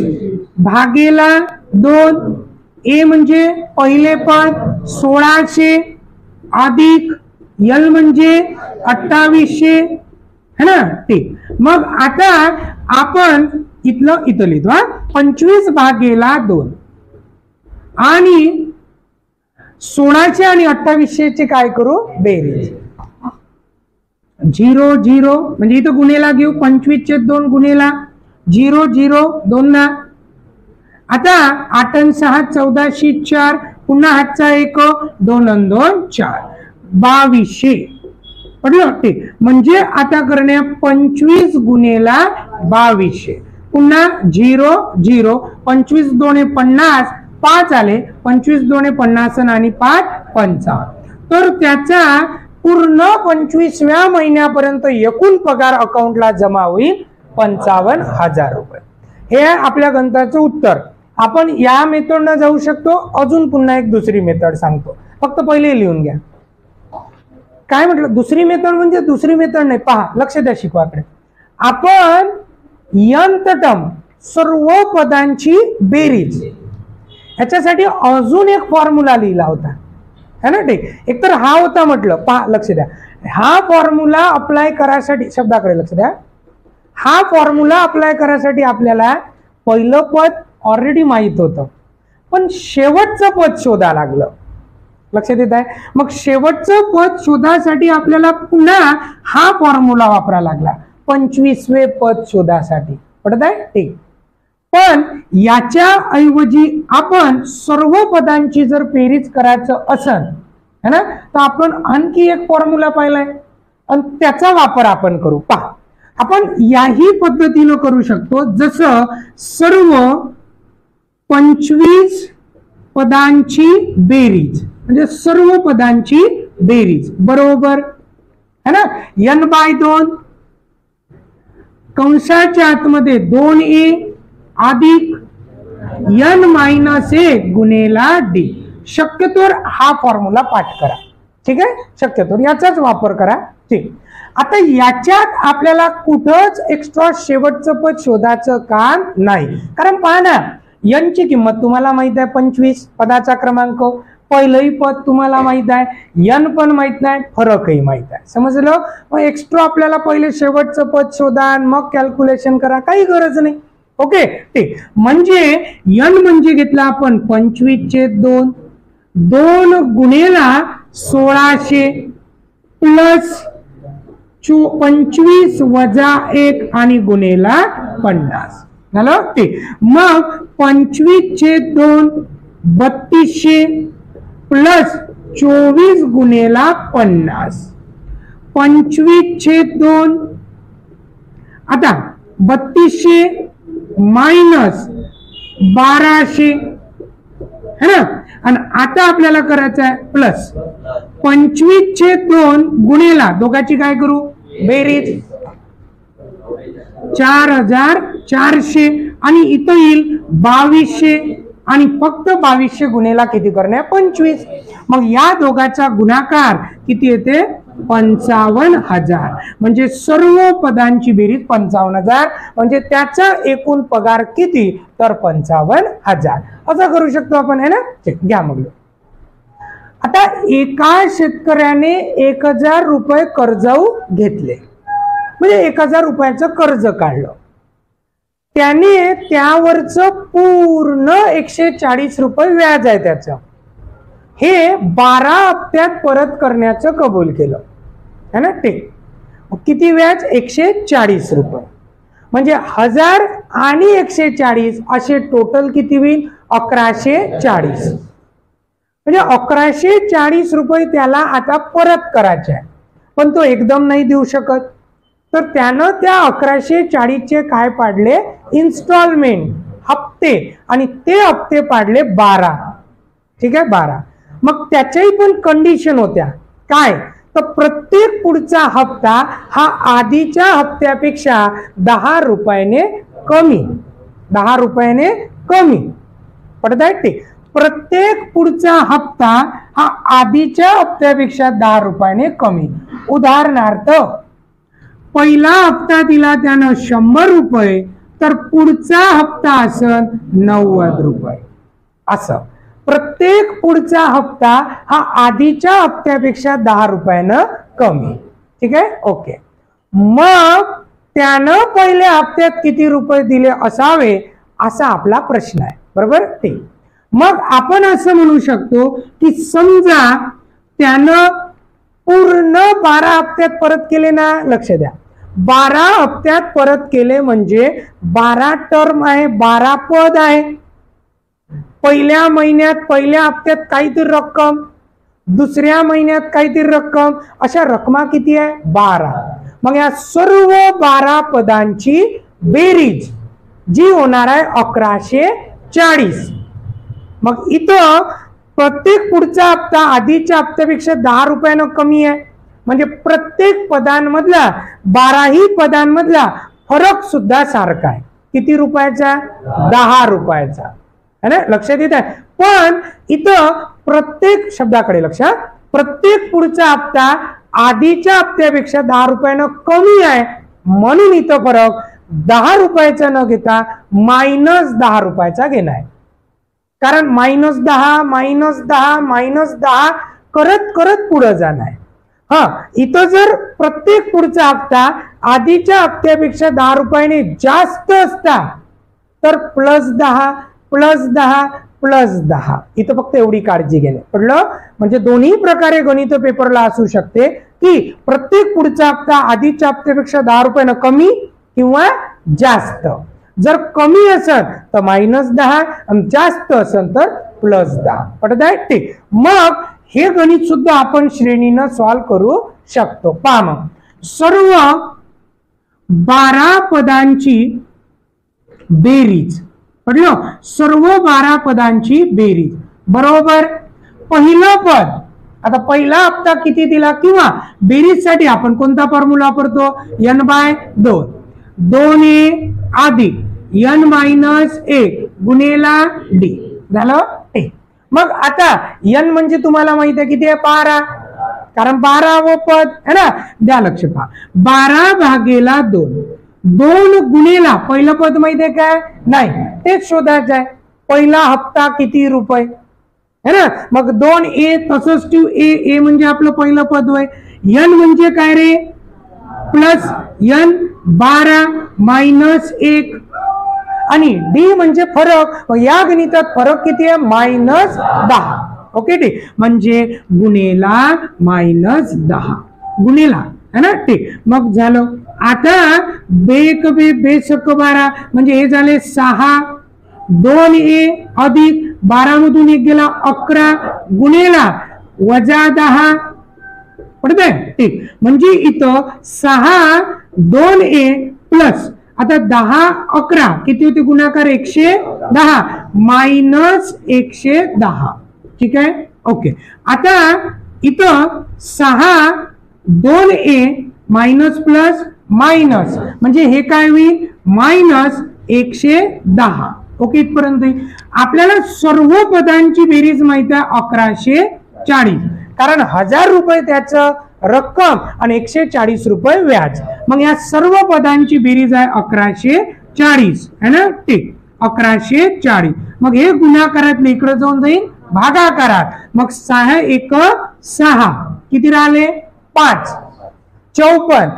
[SPEAKER 1] भागेला 2. ए म्हणजे पहिले पद 1600 अधिक यल म्हणजे 2800 है ना. ठीक. मग आता आपण इथं लिहितो 25 भागेला 2 आणि 1600 आणि 2800 काय करू बेरीज 0 0 म्हणजे इथं गुणेला घेऊ 25/2 गुणेला 0 0 2 ना. आता 8 आणि 6 1404 पुन्हा हातचा 1 2 आणि 2 4 2200 पडलं. ठीक. म्हणजे आता करण्या 25 गुणेला 2200 पुन्हा 0 0 25 2 50 5 आले 25 2 50 आणि 5 55. तर त्याचा पूर्ण 25व्या महिन्यापर्यंत एकूण पगार अकाउंटला जमा होईल 55,000 रुपये. हे आपल्या गणिताचं उत्तर. आपण या मेथडनं जाऊ शकतो. अजून पुन्हा एक दुसरी मेथड सांगतो, फक्त पहिले लिहून घ्या. काय म्हटलं दुसरी मेथड म्हणजे दुसरी मेथड नाही, पहा लक्ष द्या शिकवाकडे. आपण यंत टर्म सर्व पदांची बेरीज याच्यासाठी अजून एक फॉर्म्युला लिहिला होता है ना. ठीक. एकतर हा होता म्हटलं, पहा लक्ष द्या. हा फॉर्म्युला अप्लाय करायसाठी शब्दाकडे लक्ष द्या. हा फॉर्म्युला अप्लाय करायसाठी आपल्याला पहिलं पद ऑलरेडी माहित होतं, पण शेवटचं पद शोधा लागलं. लक्षात येत आहे. मग शेवटचं पद शोधासाठी आपल्याला पुन्हा हा फॉर्म्युला वापरा लागला 25वे पद शोधासाठी. पडत आहे. ठीक. पण याच्या ऐवजी आपण सर्व पदांची जर बेरीज करायचं असेल है ना, तर आपण आणखी एक फॉर्म्युला पाहिलाय आणि त्याचा वापर आपण करू. पहा आपण याही पद्धतीनं करू शकतो. जसं सर्व 25 पदांची बेरीज म्हणजे सर्व पदांची बेरीज बरोबर है ना. n/2 कंसाच्या आतमध्ये 2a अधिक n-1 गुणेला d. शक्यतोवर हा फॉर्म्युला पाठ करा. ठीक आहे. शक्यतोवर याचाच वापर करा. ठीक. आता याच्यात आपल्याला कुठंच एक्स्ट्रा शेवटचं पद शोधायचं काम नाही, कारण पहा ना यांची किंमत तुम्हाला माहित आहे 25 पदाचा क्रमांक, पहिलंही पद तुम्हाला माहित आहे, n पण माहित नाही, फरकही माहित आहे. समजलं. मग एक्स्ट्रा आपल्याला पहिले शेवटचं पद शोधा मग कॅल्क्युलेशन करा, काही गरज नाही. ओके. ठीक. म्हणजे n म्हणजे घेतला आपण 25/2 2 गुणेला 1600 प्लस 25 वजा 1 आणि गुणेला 50 झालं. ठीक. मग 25/2 3200 प्लस 24 गुणेला 50 25/2 आता 3200 मायनस 1200 है ना. आणि आता आपल्याला करायचं आहे प्लस 25/2 गुणेला दोघांची काय करू बेरीज 4400 आणि इथं येईल 2200 आणि फक्त 2200 गुणेला किती करणे 25. मग या दोघांचा गुणाकार किती येते 55,000. म्हणजे सर्व पदांची बेरीज 55,000 म्हणजे त्याचा एकूण पगार किती तर 55,000. असं करू शकतो आपण है ना. घ्या मग. आता एका शेतकऱ्याने 1000 रुपये कर्ज घेतले म्हणजे 1000 रुपयाचं कर्ज काढलं. त्याने त्यावरचं पूर्ण 140 रुपये व्याज आहे त्याचं, हे 12 हप्त्यात परत करण्याचं कबूल केलं है ना. ठीक. किती व्याज 140 रुपये म्हणजे 1000 आणि 140 असे टोटल किती होईल 1140. म्हणजे 1140 रुपये त्याला आता परत करायचे आहे, पण तो एकदम नाही देऊ शकत. तर त्यानं त्या 1140चे काय पाडले इन्स्टॉलमेंट हप्ते आणि ते हप्ते पाडले 12. ठीक आहे 12. मग त्याच्याही पण कंडिशन होत्या काय तर प्रत्येक पुढचा हप्ता हा आधीच्या हप्त्यापेक्षा 10 रुपयाने कमी 10 रुपयाने कमी पडत आहे. ठीक. प्रत्येक पुढचा हप्ता हा आधीच्या हप्त्यापेक्षा 10 रुपयाने कमी. उदाहरणार्थ पहिला हप्ता दिला त्यानं 100 रुपये, तर पुढचा हप्ता असन 90 रुपये. असं प्रत्येक पुढचा हप्ता हा आधीच्या हप्त्यापेक्षा 10 रुपयानं कमी. ठीक आहे, ओके. मग त्यानं पहिल्या हप्त्यात किती रुपये दिले असावे असा आपला प्रश्न आहे, बरोबर. ठीक. मग आपण असं म्हणू शकतो की समजा त्यानं पूर्ण 12 हप्त्यात परत केले ना, लक्ष द्या, 12 हप्त्यात परत केले म्हणजे 12 टर्म आहे, 12 पद आहे. पहिल्या महिन्यात पहिल्या हप्त्यात काहीतरी रक्कम, दुसऱ्या महिन्यात काहीतरी रक्कम, अशा रकमा किती आहे? 12. मग या सर्व 12 पदांची बेरीज जी होणार आहे 1140. मग इथं प्रत्येक पुढचा हप्ता आधीच्या हप्त्यापेक्षा 10 रुपयानं कमी आहे, म्हणजे प्रत्येक पदांमधला 12ही पदांमधला फरक सुद्धा सारखा आहे. किती रुपयाचा? 10 रुपयाचा, है ना, लक्षात येत आहे. पण इथं प्रत्येक शब्दाकडे लक्ष, प्रत्येक पुढचा हप्ता आधीच्या हप्त्यापेक्षा 10 रुपयानं कमी आहे, म्हणून इथं फरक 10 रुपयाचा न घेता -10 रुपयाचा घेणार आहे. कारण -10 -10 -10 करत करत पुढे जाणार आहे. हा, इथं जर प्रत्येक पुढचा हप्ता आधीच्या हप्त्यापेक्षा 10 रुपयाने जास्त असता तर +10 +10 +10. इथं फक्त एवढी काळजी घेणे पडलं. म्हणजे दोन्ही प्रकारे गणित पेपरला असू शकते की प्रत्येक पुढचा हप्ता आधीच्या हप्त्यापेक्षा 10 रुपयानं कमी किंवा जास्त. जर कमी असेल तर -10 आणि जास्त असेल तर +10. पटत आहे? ठीक. मग हे गणित सुद्धा आपण श्रेणीनं सॉल्व करू शकतो. पहा, मग सर्व 12 पदांची बेरीज, पडलं, सर्व 12 पदांची बेरीज बरोबर पहिलं पद. आता पहिला हप्ता किती दिला किंवा बेरीजसाठी आपण कोणता फॉर्म्युला वापरतो? n/2. 2a अधिक n-1 गुणेला d झालं. मग आता n म्हणजे तुम्हाला माहित आहे किती आहे? 12. कारण 12व पद है ना. द्या लक्ष, पहा, 12/2. 2 गुणेला पहिलं पद माहित आहे काय? नाही, तेच शोधायचं आहे. पहिला हप्ता किती रुपये है ना. मग 2a तसंच ठेवू. a म्हणजे आपलं पहिलं पद होय. n म्हणजे काय रे? प्लस n 12 -1 आणि d म्हणजे फरक. या गणितात फरक किती आहे? -10. ओके, ठीक. म्हणजे गुणेला -10 गुणेला, है ना. ठीक. मग झालं. आता बेक बे बेसक 12 म्हणजे हे झाले 6. 2a अधिक 12 मधून 1 गेला 11 गुणेला -10. पडतंय? ठीक. म्हणजे इथं 6 2a प्लस आता 10 11 किती होते गुणाकार? 110 -110. ठीक आहे, ओके. आता इथं 6 2a मायनस प्लस मायनस म्हणजे हे काय होईल? -110. ओके, इथपर्यंत आपल्याला सर्व पदांची बेरीज माहित आहे 1140. कारण 1000 रुपये त्याचं रक्कम आणि 140 रुपये व्याज. मग या सर्व पदांची बेरीज आहे 1140, है ना. ठीक, 1140. मग हे गुणाकारातले इकडे जाऊन जाईल भागाकारात. मग 6 1 6 किती राहिले? 5. 54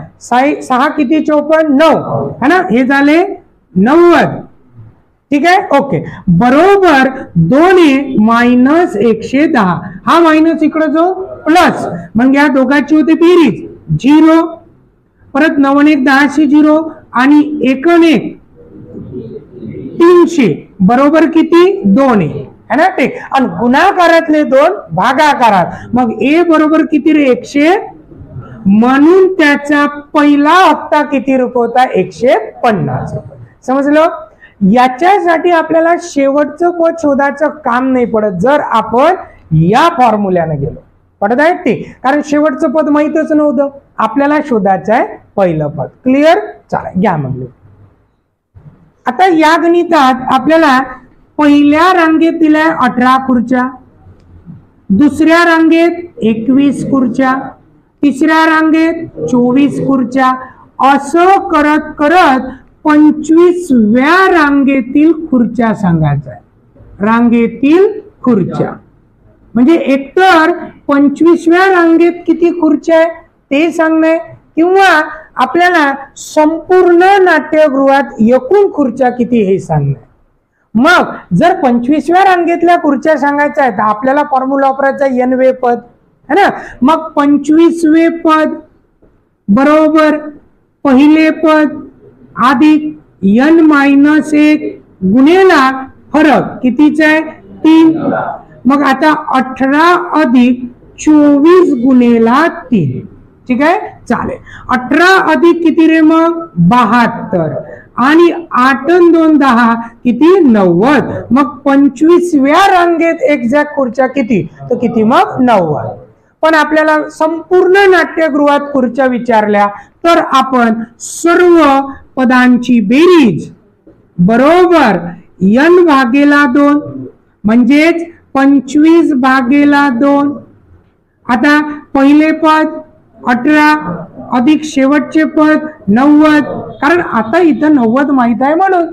[SPEAKER 1] 6 किती? 54 9, है ना. हे झाले 90. ठीक आहे, ओके. बरोबर 2a मायनस 110. हा मायनस इकडे जो प्लस, मग या दोघांची होते बेरीज 0. परत 9 1 10 0 आणि 1 1 300 बरोबर किती? 2a, है ना. ठीक. आणि गुणाकारातले 2 भागाकारात. मग a बरोबर किती रे? 100. म्हणून त्याचा पहिला हप्ता किती रुपये होता? 150 रुपये. समजलं? याच्यासाठी आपल्याला शेवटचं पद शोधायचं काम नाही पडत जर आपण या फॉर्म्युल्याने गेलो. पडत आहे ते? कारण शेवटचं पद माहितच नव्हतं, आपल्याला शोधायचं आहे पहिलं पद. क्लिअर? चला घ्या मग. आता या गणितात आपल्याला पहिल्या रांगेत दिल्या 18 खुर्च्या, दुसऱ्या रांगेत 21 खुर्च्या, तिसऱ्या रांगेत 24 खुर्च्या, असं करत करत 25व्या रांगेतील खुर्च्या सांगायचं आहे. रांगेतील खुर्च्या म्हणजे एकतर 25व्या रांगेत किती खुर्च्या आहे ते सांगणे, किंवा आपल्याला संपूर्ण नाट्यगृहात एकूण खुर्च्या किती हे सांगणे. मग जर 25व्या रांगेतल्या खुर्च्या सांगायच्या आहेत तर आपल्याला फॉर्म्युला वापरायचा n वे पद है ना. मग 25वे पद बरोबर पहिले पद अधिक n-1 गुणेला फरक कितीचा आहे 3. मग आता 18 अधिक 24 गुणेला 3. ठीक आहे चालेल. 18 अधिक किती रे मग 72 आणि 8 आणि 2 10 किती 90. मग 25व्या रांगेत एक्झॅक्ट खुर्च्या किती तर किती मग 90. पण आपल्याला संपूर्ण नाट्यगृहात खुर्च्या विचारल्या तर आपण सर्व पदांची बेरीज बरोबर n/2 म्हणजेच 25/2. आता पहिले पद 18 अधिक शेवटचे पद 90, कारण आता इथं 90 माहित आहे म्हणून.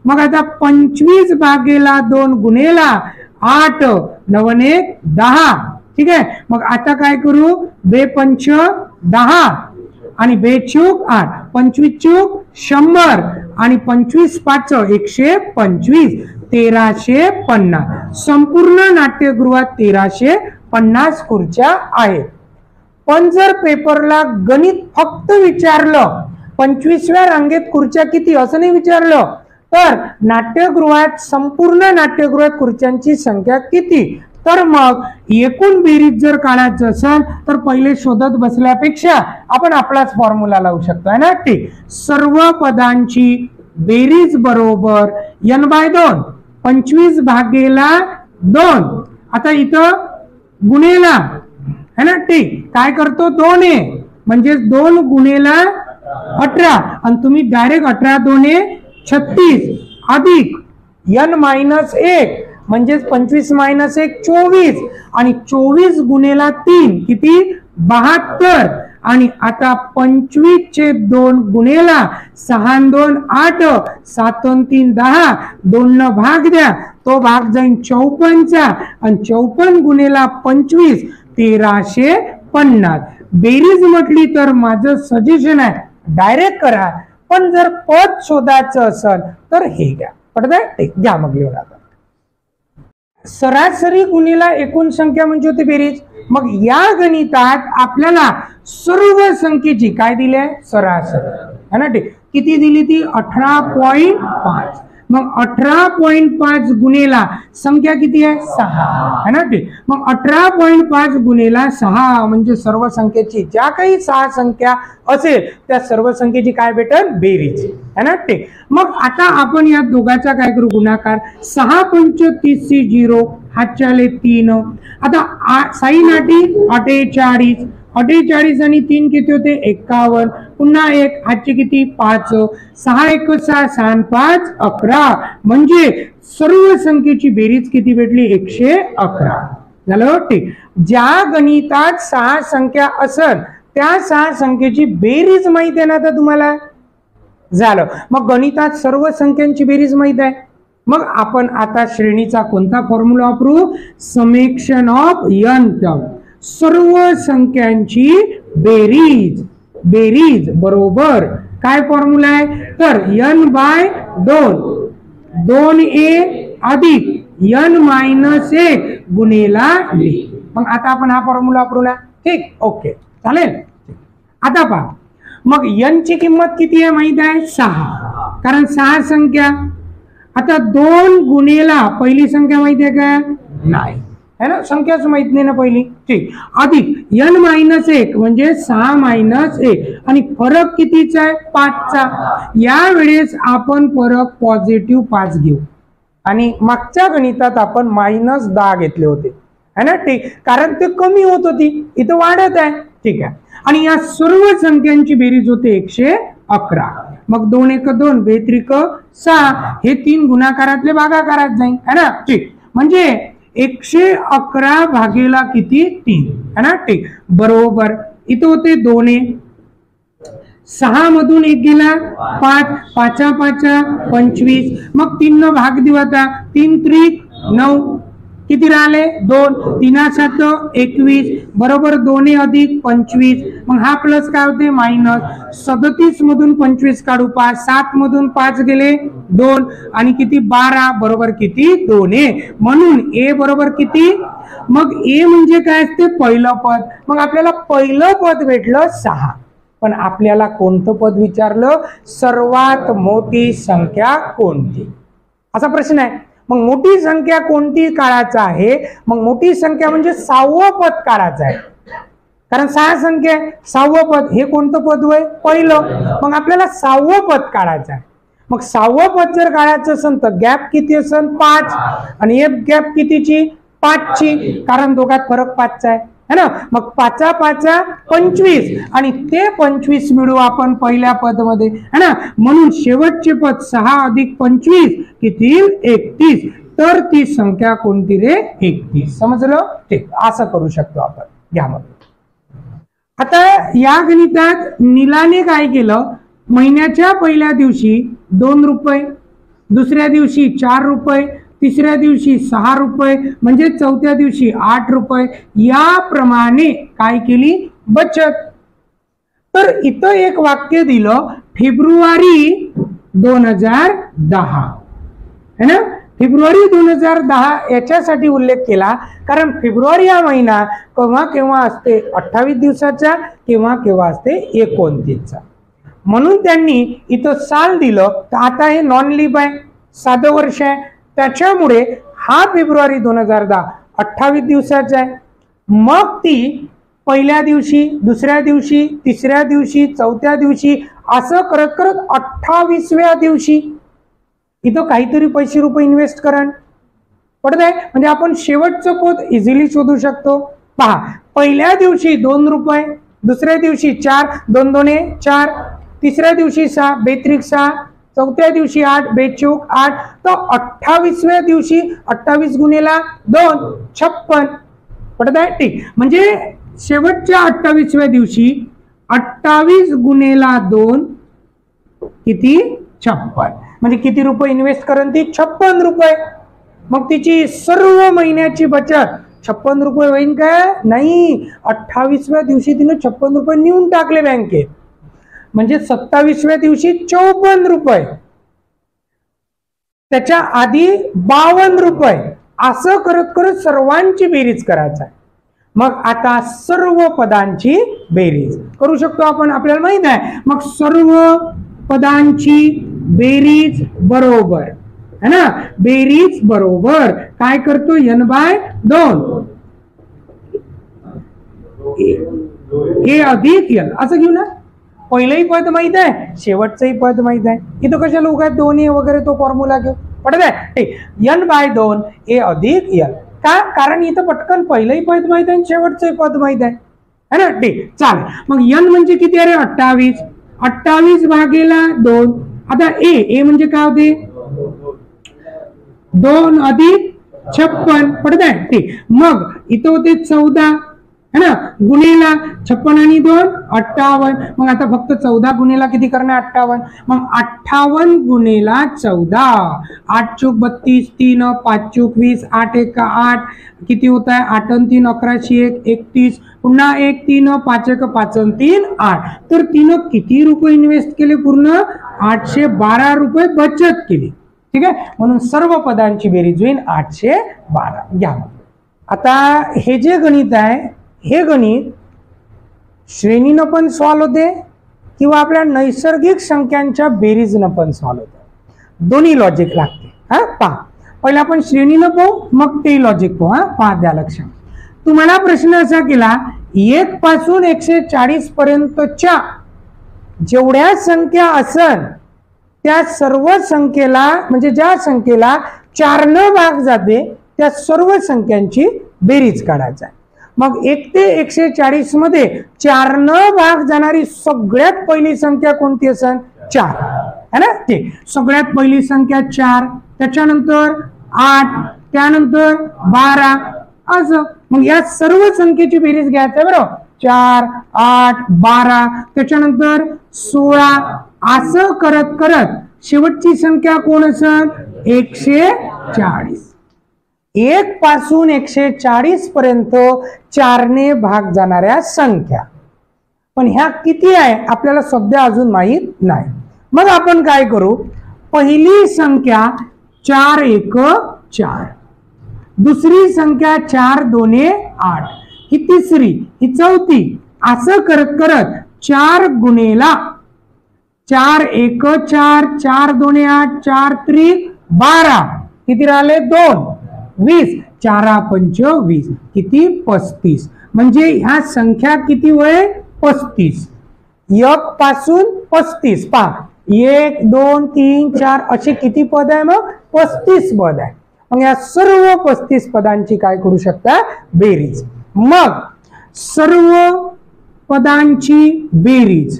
[SPEAKER 1] मग आता 25/2 गुणेला 8 9 10. ठीक आहे. मग आता काय करू 2×5 10 आणि 2×4 8, 25×4 100 आणि 25×5 125 1350. संपूर्ण नाट्यगृहात 1350 खुर्च्या आहेत. पण जर पेपरला गणित फक्त विचारलं 25व्या रांगेत खुर्च्या किती असं नाही विचारलं तर नाट्यगृहात संपूर्ण नाट्यगृहात खुर्च्यांची संख्या किती, तर मग एकूण बेरीज जर काढायचं असेल तर पहिले शोधत बसल्यापेक्षा आपण आपलाच फॉर्म्युला लावू शकतो है ना. ठीक. सर्व पदांची बेरीज बरोबर n/2 25/2. आता इथं गुणेला है ना. ठीक. काय करतो 2 म्हणजे 2 गुणेला 18 आणि तुम्ही डायरेक्ट 18×2 36 अधिक n-1 म्हणजेच 25-1 24 आणि 24 गुणेला 3 किती 72. आणि आता 25/2 गुणेला 6×2 8 7×3 10 2 भाग द्या तो भाग जाईल 54 आणि 54 गुणेला 25 1350. बेरीज म्हटली तर माझं सजेशन आहे डायरेक्ट करा, पण जर पद शोधायचं असेल तर हे घ्या. पडतंय ठीक घ्या. मग लिहून सरासरी गुणिला एकूण संख्या म्हणजे होती बेरीज. मग या गणितात आपल्याला सर्व संख्येची काय दिले सरासरी है ना. ठीक. किती दिली ती 18.5. मग 18.5 गुणेला संख्या किती आहे 6 है ना. ठीक. मग 18.5 गुणेला 6 म्हणजे सर्व संख्येची ज्या काही 6 संख्या असेल त्या सर्व संख्येची काय भेटेल बेरीज है ना. ठीक. मग आता आपण या दोघांचा काय करू गुणाकार. 6×5 = 0 हातच्याले 3. आता 6 8 48 48 आणि 3 किती होते 51. पुन्हा 1 हातचे किती 5 6 1 6 6 5 11 म्हणजे सर्व संख्येची बेरीज किती भेटली 111 झालं. ठीक. ज्या गणितात 6 संख्या असेल त्या 6 संख्येची बेरीज माहित आहे ना आता तुम्हाला झालं. मग गणितात सर्व संख्यांची बेरीज माहित आहे. मग आपण आता श्रेणीचा कोणता फॉर्म्युला वापरू समेशन ऑफ n टर्म. सर्व संख्यांची बेरीज बेरीज बरोबर काय फॉर्म्युला आहे तर n/2 2a अधिक n-1 गुणेला d. मग आता आपण हा फॉर्म्युला वापरू ना. ठीक ओके चालेल. आता पहा मग n ची किंमत किती आहे माहित आहे 6 कारण 6 संख्या. आता 2 गुणेला पहिली संख्या माहिती आहे का नाही है ना. संख्याच माहित नाही ना पहिली. ठीक. अधिक n-1 म्हणजे 6 - 1 आणि फरक कितीचा आहे 5चा. या वेळेस आपण फरक पॉझिटिव्ह 5 घेऊ आणि मागच्या गणितात आपण -10 घेतले होते है ना. ठीक. कारण ते कमी होत होती इथं वाढत आहे. ठीक आहे. आणि या सर्व संख्यांची बेरीज होते 111. 11. मग 2 1 2, 2 3 6, हे 3 गुणाकारातले भागाकारात जाईल है ना. ठीक, म्हणजे 111 भागेला किती 3 है ना. ठीक, बरोबर. इथं होते 2 6 मधून 1 गेला 5, 5 5 25. मग 3 न भाग देऊ आता. 3 3 9, किती राहिले 2, 3 7 21, बरोबर 2 अधिक 25. मग हा प्लस काय होते मायनस. 37 मधून 25 काढू 5, 7 मधून 5 गेले 2 आणि किती 12, बरोबर किती 2a. म्हणून a बरोबर किती. मग a म्हणजे काय असते पहिलं पद. मग आपल्याला पहिलं पद भेटलं 6. पण आपल्याला कोणतं पद विचारलं. सर्वात मोठी संख्या कोणती, असा प्रश्न आहे. मग मोठी संख्या कोणती काढायचं आहे. मग मोठी संख्या म्हणजे 6वं पद काढायचं आहे. कारण 6 संख्या आहे. 6वं पद हे कोणतं पद होय पहिलं. मग आपल्याला 6वं पद काढायचं आहे. मग 6वं पद जर काढायचं असेल तर गॅप किती असेल 5 आणि एक गॅप कितीची 5 ची, कारण दोघात फरक 5 चा आहे है ना. मग 5 5 25 आणि ते 25 मिळू आपण पहिल्या पद मध्ये है ना. म्हणून शेवटचे पद 6 अधिक 25 किती 31. तर ती संख्या कोणती रे 31. समजलं. ठीक, असं करू शकतो आपण. घ्या मग आता या गणितात नीलाने काय केलं. महिन्याच्या पहिल्या दिवशी 2 रुपये, दुसऱ्या दिवशी 4 रुपये, तिसऱ्या दिवशी 6 रुपये, म्हणजे चौथ्या दिवशी 8 रुपये, याप्रमाणे काय केली बचत. तर इथं एक वाक्य दिलं फेब्रुवारी 2010 है ना. फेब्रुवारी 2010 याच्यासाठी उल्लेख केला कारण फेब्रुवारी हा महिना केव्हा केव्हा असते 28 दिवसाचा, केव्हा केव्हा असते 29चा. म्हणून त्यांनी इथं साल दिलं. तर आता हे नॉन लीप आहे, साधं वर्ष आहे, त्याच्यामुळे हा फेब्रुवारी 2010 28 दिवसाचा आहे. मग ती पहिल्या दिवशी, दुसऱ्या दिवशी, तिसऱ्या दिवशी, चौथ्या दिवशी असं करत करत 28व्या दिवशी इथं काहीतरी पैसे रुपये इन्व्हेस्ट करा पडत आहे. म्हणजे आपण शेवटचं पद इझिली शोधू शकतो. पहा, पहिल्या दिवशी 2 रुपये, दुसऱ्या दिवशी 4, 2 2 4, तिसऱ्या दिवशी 6, 2 3 6, चौथ्या दिवशी 8, 2 4 8. तर 28व्या दिवशी 28 गुणेला 2 56 पडत आहे. ठीक, म्हणजे शेवटच्या 28व्या दिवशी 28 गुणेला 2 किती 56. म्हणजे किती रुपये इन्व्हेस्ट करून ती 56 रुपये. मग तिची सर्व महिन्याची बचत 56 रुपये होईल का नाही. 28व्या दिवशी तिने 56 रुपये नेऊन टाकले बँकेत. म्हणजे 27व्या दिवशी 54 रुपये, त्याच्या आधी 52 रुपये, असं करत करत सर्वांची बेरीज करायचं आहे. मग आता सर्व पदांची बेरीज करू शकतो आपण, आपल्याला माहित आहे. मग सर्व पदांची बेरीज बरोबर है ना. बेरीज बरोबर काय करतो n/2 a अधिक n असं घेऊ ना. पहिलंही पद माहित आहे, शेवटचंही पद माहित आहे. इथं कशाला उगाच दोन्ही वगैरे तो फॉर्म्युला घेऊ पडत आहे. ठीक, n/2 a अधिक n. का, कारण इथं पटकन पहिलंही पद माहित आहे, शेवटचंही पद माहित आहे है ना. ठीक, चालेल. मग n म्हणजे किती अरे 28. 28 भागेला 2. आता a म्हणजे काय होते 2 अधिक 56 पडत आहे. ठीक, मग इथं होते 14 है ना, गुणेला 56 आणि 2 58. मग आता फक्त 14 गुणेला किती करणार 58. मग 58 गुणेला 14, 8 चूक 32, 3 5 चूक 20, 8 1 8 किती होत आहे 8 आणि 3 11 1 31, पुन्हा 1 3 5 1 5 आणि 3 8. तर तिनं किती रुपये इन्व्हेस्ट केले पूर्ण 812 रुपये बचत केली. ठीक आहे, म्हणून सर्व पदांची बेरीज होईल 812. घ्या आता हे जे गणित आहे, हे गणित श्रेणीनं पण सॉल्व्ह होते किंवा आपल्या नैसर्गिक संख्यांच्या बेरीजनं पण सॉल्व्ह होते. दोन्ही लॉजिक लागते. हा, पहा, पहिला आपण श्रेणीनं पाहू, मग ते लॉजिक पाहू. हा, पहा, द्या लक्ष. तुम्हाला प्रश्न असा केला 1 पासून 140 पर्यंतच्या जेवढ्या संख्या असन त्या सर्व संख्येला, म्हणजे ज्या संख्येला 4 न भाग जाते त्या सर्व संख्यांची बेरीज काढायची आहे. मग 1 ते 140 मध्ये 4 न भाग जाणारी सगळ्यात पहिली संख्या कोणती असेल? 4 है ना. ते सगळ्यात पहिली संख्या 4, त्याच्यानंतर 8, त्यानंतर 12 असं. मग या सर्व संख्येची बेरीज घ्यायचं बरोबर. 4, 8, 12, त्याच्यानंतर 16 असं करत करत शेवटची संख्या कोण असेल? 140. 1 पासून 140 पर्यंत 4 ने भाग जाणाऱ्या संख्या. पण ह्या किती आहे आपल्याला सध्या अजून माहित नाही. मग आपण काय करू? पहिली संख्या 4 1 4, दुसरी संख्या 4 2 8, ही तिसरी, ही चौथी, असं करत करत 4 गुणेला 4 1 4, 4 2 8, 4 3 12, किती राहिले? 2, 20, 4 5 20, किती? 35. म्हणजे ह्या संख्या किती वय? 35. 1 पासून 35 पहा. 1 2 3 4 असे किती पद आहे? मग 35 पद आहे. मग या सर्व 35 पदांची काय करू शकता? बेरीज. मग सर्व पदांची बेरीज,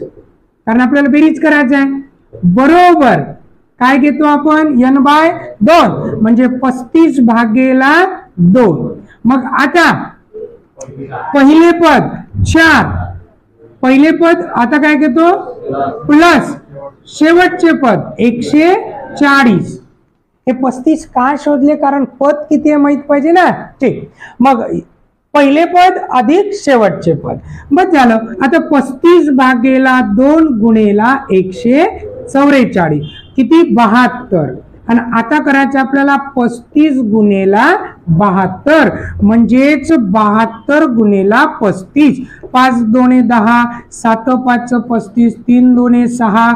[SPEAKER 1] कारण आपल्याला बेरीज करायचं आहे, बरोबर काय घेतो आपण? n/2 म्हणजे 35 भागेला 2. मग आता पहिले पद 4, पहिले पद आता काय घेतो? प्लस शेवटचे पद 140. हे 35 का शोधले? कारण पद किती आहे माहित पाहिजे ना. ठीक. मग पहिले पद अधिक शेवटचे पद. बस झालं. आता 35 भागेला 2 गुणेला 144, किती? 72. आणि आता करायचं आपल्याला 35 गुणेला 72 म्हणजेच 72 गुणेला 35. 5 2 10, 7 5 35, 3 2 6,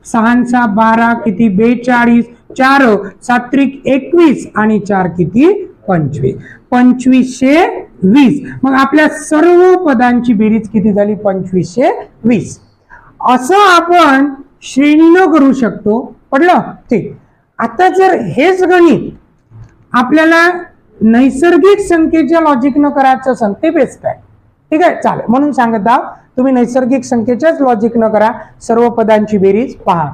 [SPEAKER 1] 6 6 12, किती? 42, 4 7 21 आणि 4 किती? 25. 2520. मग आपल्या सर्व पदांची बेरीज किती झाली? 2520. असं आपण श्रेणीनं करू शकतो. पडलं? ठीक. आता जर हेच गणित आपल्याला नैसर्गिक संख्येच्या लॉजिकनं करायचं असेल ते बेस्ट आहे. ठीक आहे, चालेल. म्हणून सांगत आहोत तुम्ही नैसर्गिक संख्येच्याच लॉजिकनं करा. सर्व पदांची बेरीज पहा.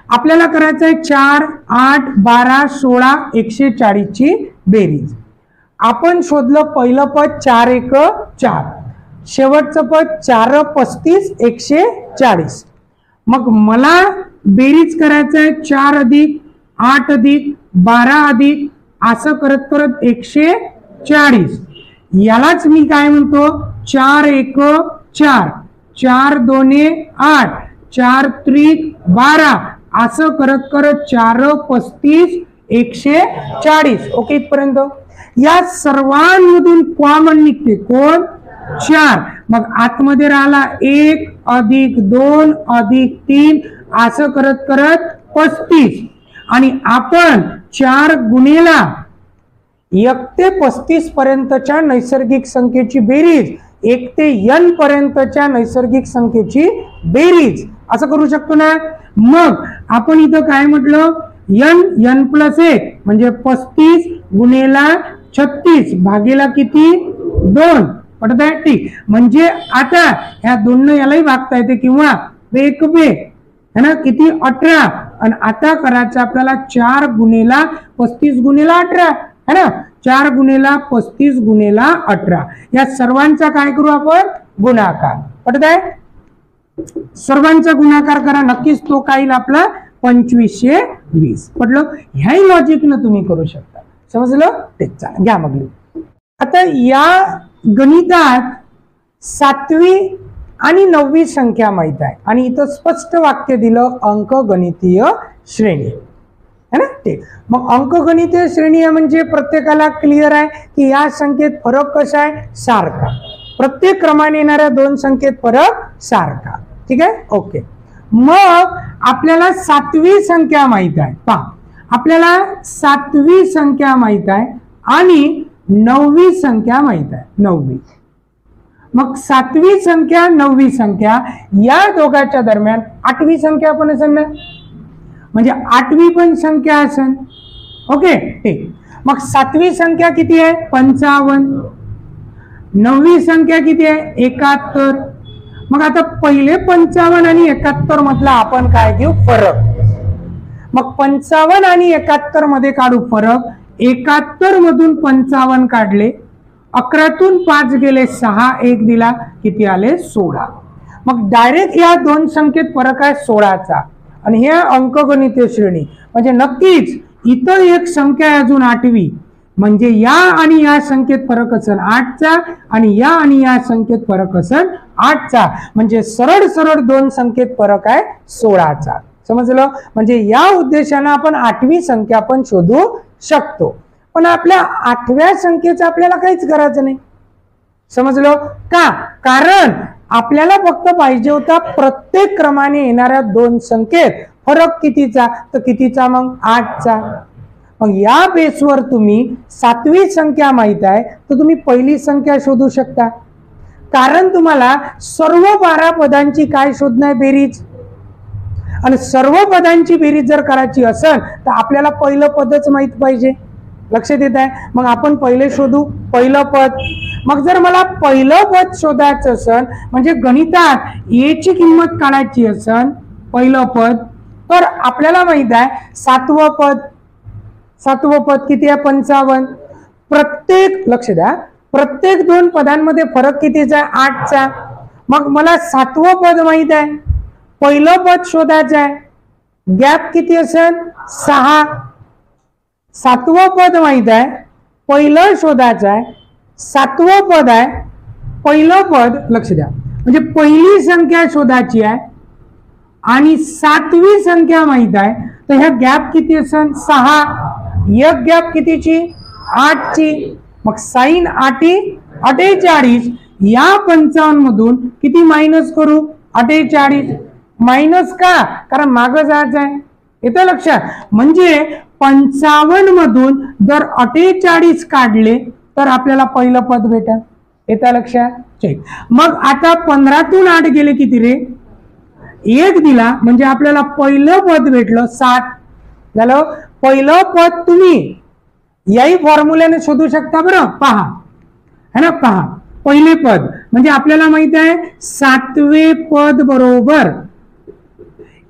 [SPEAKER 1] आपल्याला करायचं आहे 4 8 12 16 140 ची बेरीज. आपण शोधलं पहिलं पद 4 1 4, शेवटचं पद 4 35 140. मग मला बेरीज करायचं आहे 4 अधिक 8 अधिक 12 अधिक असं करत करत 140. यालाच मी काय म्हणतो? 4 1 4, 4 2 8, 4 3 12 असं करत करत 4 35 140. ओके, इथपर्यंत. या सर्वांमधून कॉमन निघते कोण? 4. मग आतमध्ये राहिला 1 अधिक 2 अधिक 3 असं करत करत 35. आणि आपण 4 गुणेला 1 ते 35 पर्यंतच्या नैसर्गिक संख्येची बेरीज, 1 ते n पर्यंतच्या नैसर्गिक संख्येची बेरीज असं करू शकतो ना. मग आपण इथं काय म्हटलं? n प्लस 1 म्हणजे 35 गुणेला 36 भागेला किती? 2. पटत आहे? ठीक. म्हणजे आता ह्या 2 यालाही भागता येते किंवा 1 बे है ना, किती? 18. आणि आता करायचं आपल्याला 4 गुणेला 35 गुणेला 18 है ना. 4 गुणेला 35 गुणेला 18 या सर्वांचा काय करू आपण? गुणाकार. पटत आहे? सर्वांचा गुणाकार करा, नक्कीच तो काय येईल आपला? 2520. पटलं? ह्याही लॉजिकनं तुम्ही करू शकता. समजलं? ठीक. चालेल, घ्या मग. आता या गणितात 7वी आणि 9वी संख्या माहित आहे आणि इथं स्पष्ट वाक्य दिलं अंकगणितीय श्रेणी है ना. ठीक. मग अंकगणितीय श्रेणी आहे म्हणजे प्रत्येकाला क्लिअर आहे की या संख्येत फरक कसा आहे? सारखा. प्रत्येक क्रमाने येणाऱ्या 2 संख्येत फरक सारखा. ठीक आहे, ओके. मग आपल्याला 7वी संख्या माहित आहे. पहा, आपल्याला 7वी संख्या माहित आहे आणि 9वी संख्या माहित आहे. 9वी. मग 7वी संख्या 9वी संख्या या दोघांच्या दरम्यान 8वी संख्या पण असेल ना, म्हणजे 8वी पण संख्या असेल. ओके, ठीक. मग 7वी संख्या किती आहे? 55. 9वी संख्या किती आहे? 71. मग आता पहिले 55 आणि 71 मधला आपण काय घेऊ? फरक. मग 55 आणि 71 मध्ये काढू फरक. 71 मधून 55 काढले, 11तून 5 गेले 6, 1 दिला, किती आले? 16. मग डायरेक्ट या दोन संख्येत फरक आहे 16चा. आणि हे अंकगणितीय श्रेणी म्हणजे नक्कीच इतर एक संख्या आहे अजून 8वी, म्हणजे या आणि या संख्येत फरक असेल 8चा आणि या संख्येत फरक असेल 8चा. म्हणजे सरळ सरळ दोन संख्येत फरक आहे 16चा. समजलं? म्हणजे या उद्देशाने आपण 8वी संख्या पण शोधू शकतो. पण आपल्या 8व्या संख्येचं आपल्याला काहीच करायचं नाही. समजलं का? कारण आपल्याला फक्त पाहिजे होता प्रत्येक क्रमाने येणाऱ्या दोन संख्येत फरक कितीचा? तर कितीचा? मग 8चा. मग या बेसवर तुम्ही 7वी संख्या माहित आहे तर तुम्ही पहिली संख्या शोधू शकता. कारण तुम्हाला सर्व 12 पदांची काय शोधणं आहे? बेरीज. आणि सर्व पदांची बेरीज जर करायची असेल तर आपल्याला पहिलं पदच माहित पाहिजे. लक्षात येत आहे? मग आपण पहिले शोधू पहिलं पद. मग जर मला पहिलं पद शोधायचं असेल म्हणजे गणितात ए ची किंमत काढायची असेल पहिलं पद, तर आपल्याला माहित आहे 7वं पद. 7वं पद किती आहे? 55. प्रत्येक, लक्ष द्या, प्रत्येक दोन पदांमध्ये फरक कितीचा आहे? 8चा. मग मला 7वं पद माहित आहे, पहिलं पद शोधायचं आहे, गॅप किती असेल? 6. 7वं पद माहित आहे, पहिलं शोधायचं आहे, 7वं पद आहे, पहिलं पद. लक्ष द्या, म्हणजे पहिली संख्या शोधायची आहे आणि 7वी संख्या माहित आहे, तर ह्या गॅप किती असेल? 6. एक गॅप कितीची? 8ची. मग साइन 8 48. या 55 मधून किती मायनस करू? 48. मायनस का? कारण मागं जायचं आहे. येतं लक्षात? म्हणजे 55 मधून जर 48 काढले तर आपल्याला पहिलं पद भेटेल. येतं लक्षात? चेक. मग आता 15तून 8 गेले किती रे? 1 दिला, म्हणजे आपल्याला पहिलं पद भेटलं 7 झालं. पहिलं पद तुम्ही याही फॉर्म्युल्याने शोधू शकता. बरं पहा, है ना? पहा, पहिले पद म्हणजे आपल्याला माहित आहे 7वे पद बरोबर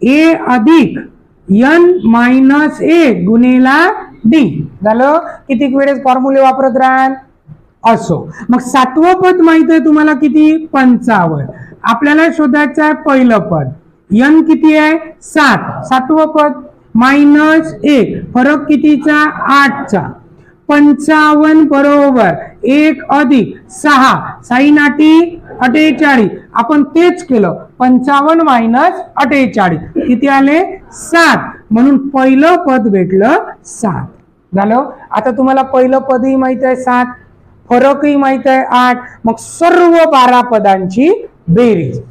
[SPEAKER 1] ए अधिक n मायनस ए गुणिला डी झालं. किती वेळेस फॉर्म्युले वापरत राहाल? असो. मग 7वं पद माहित आहे तुम्हाला किती? 55. आपल्याला शोधायचं आहे पहिलं पद. n किती आहे? 7. 7वं पद मायनस 1, फरक कितीचा? 8चा. 55 बरोबर 1 अधिक 6 साइन 8 48. आपण तेच केलं. 55 मायनस 48 किती आले? 7. म्हणून पहिलं पद भेटलं 7 झालं. आता तुम्हाला पहिलं पदही माहित आहे 7, फरकही माहित आहे 8. मग सर्व 12 पदांची बेरीज.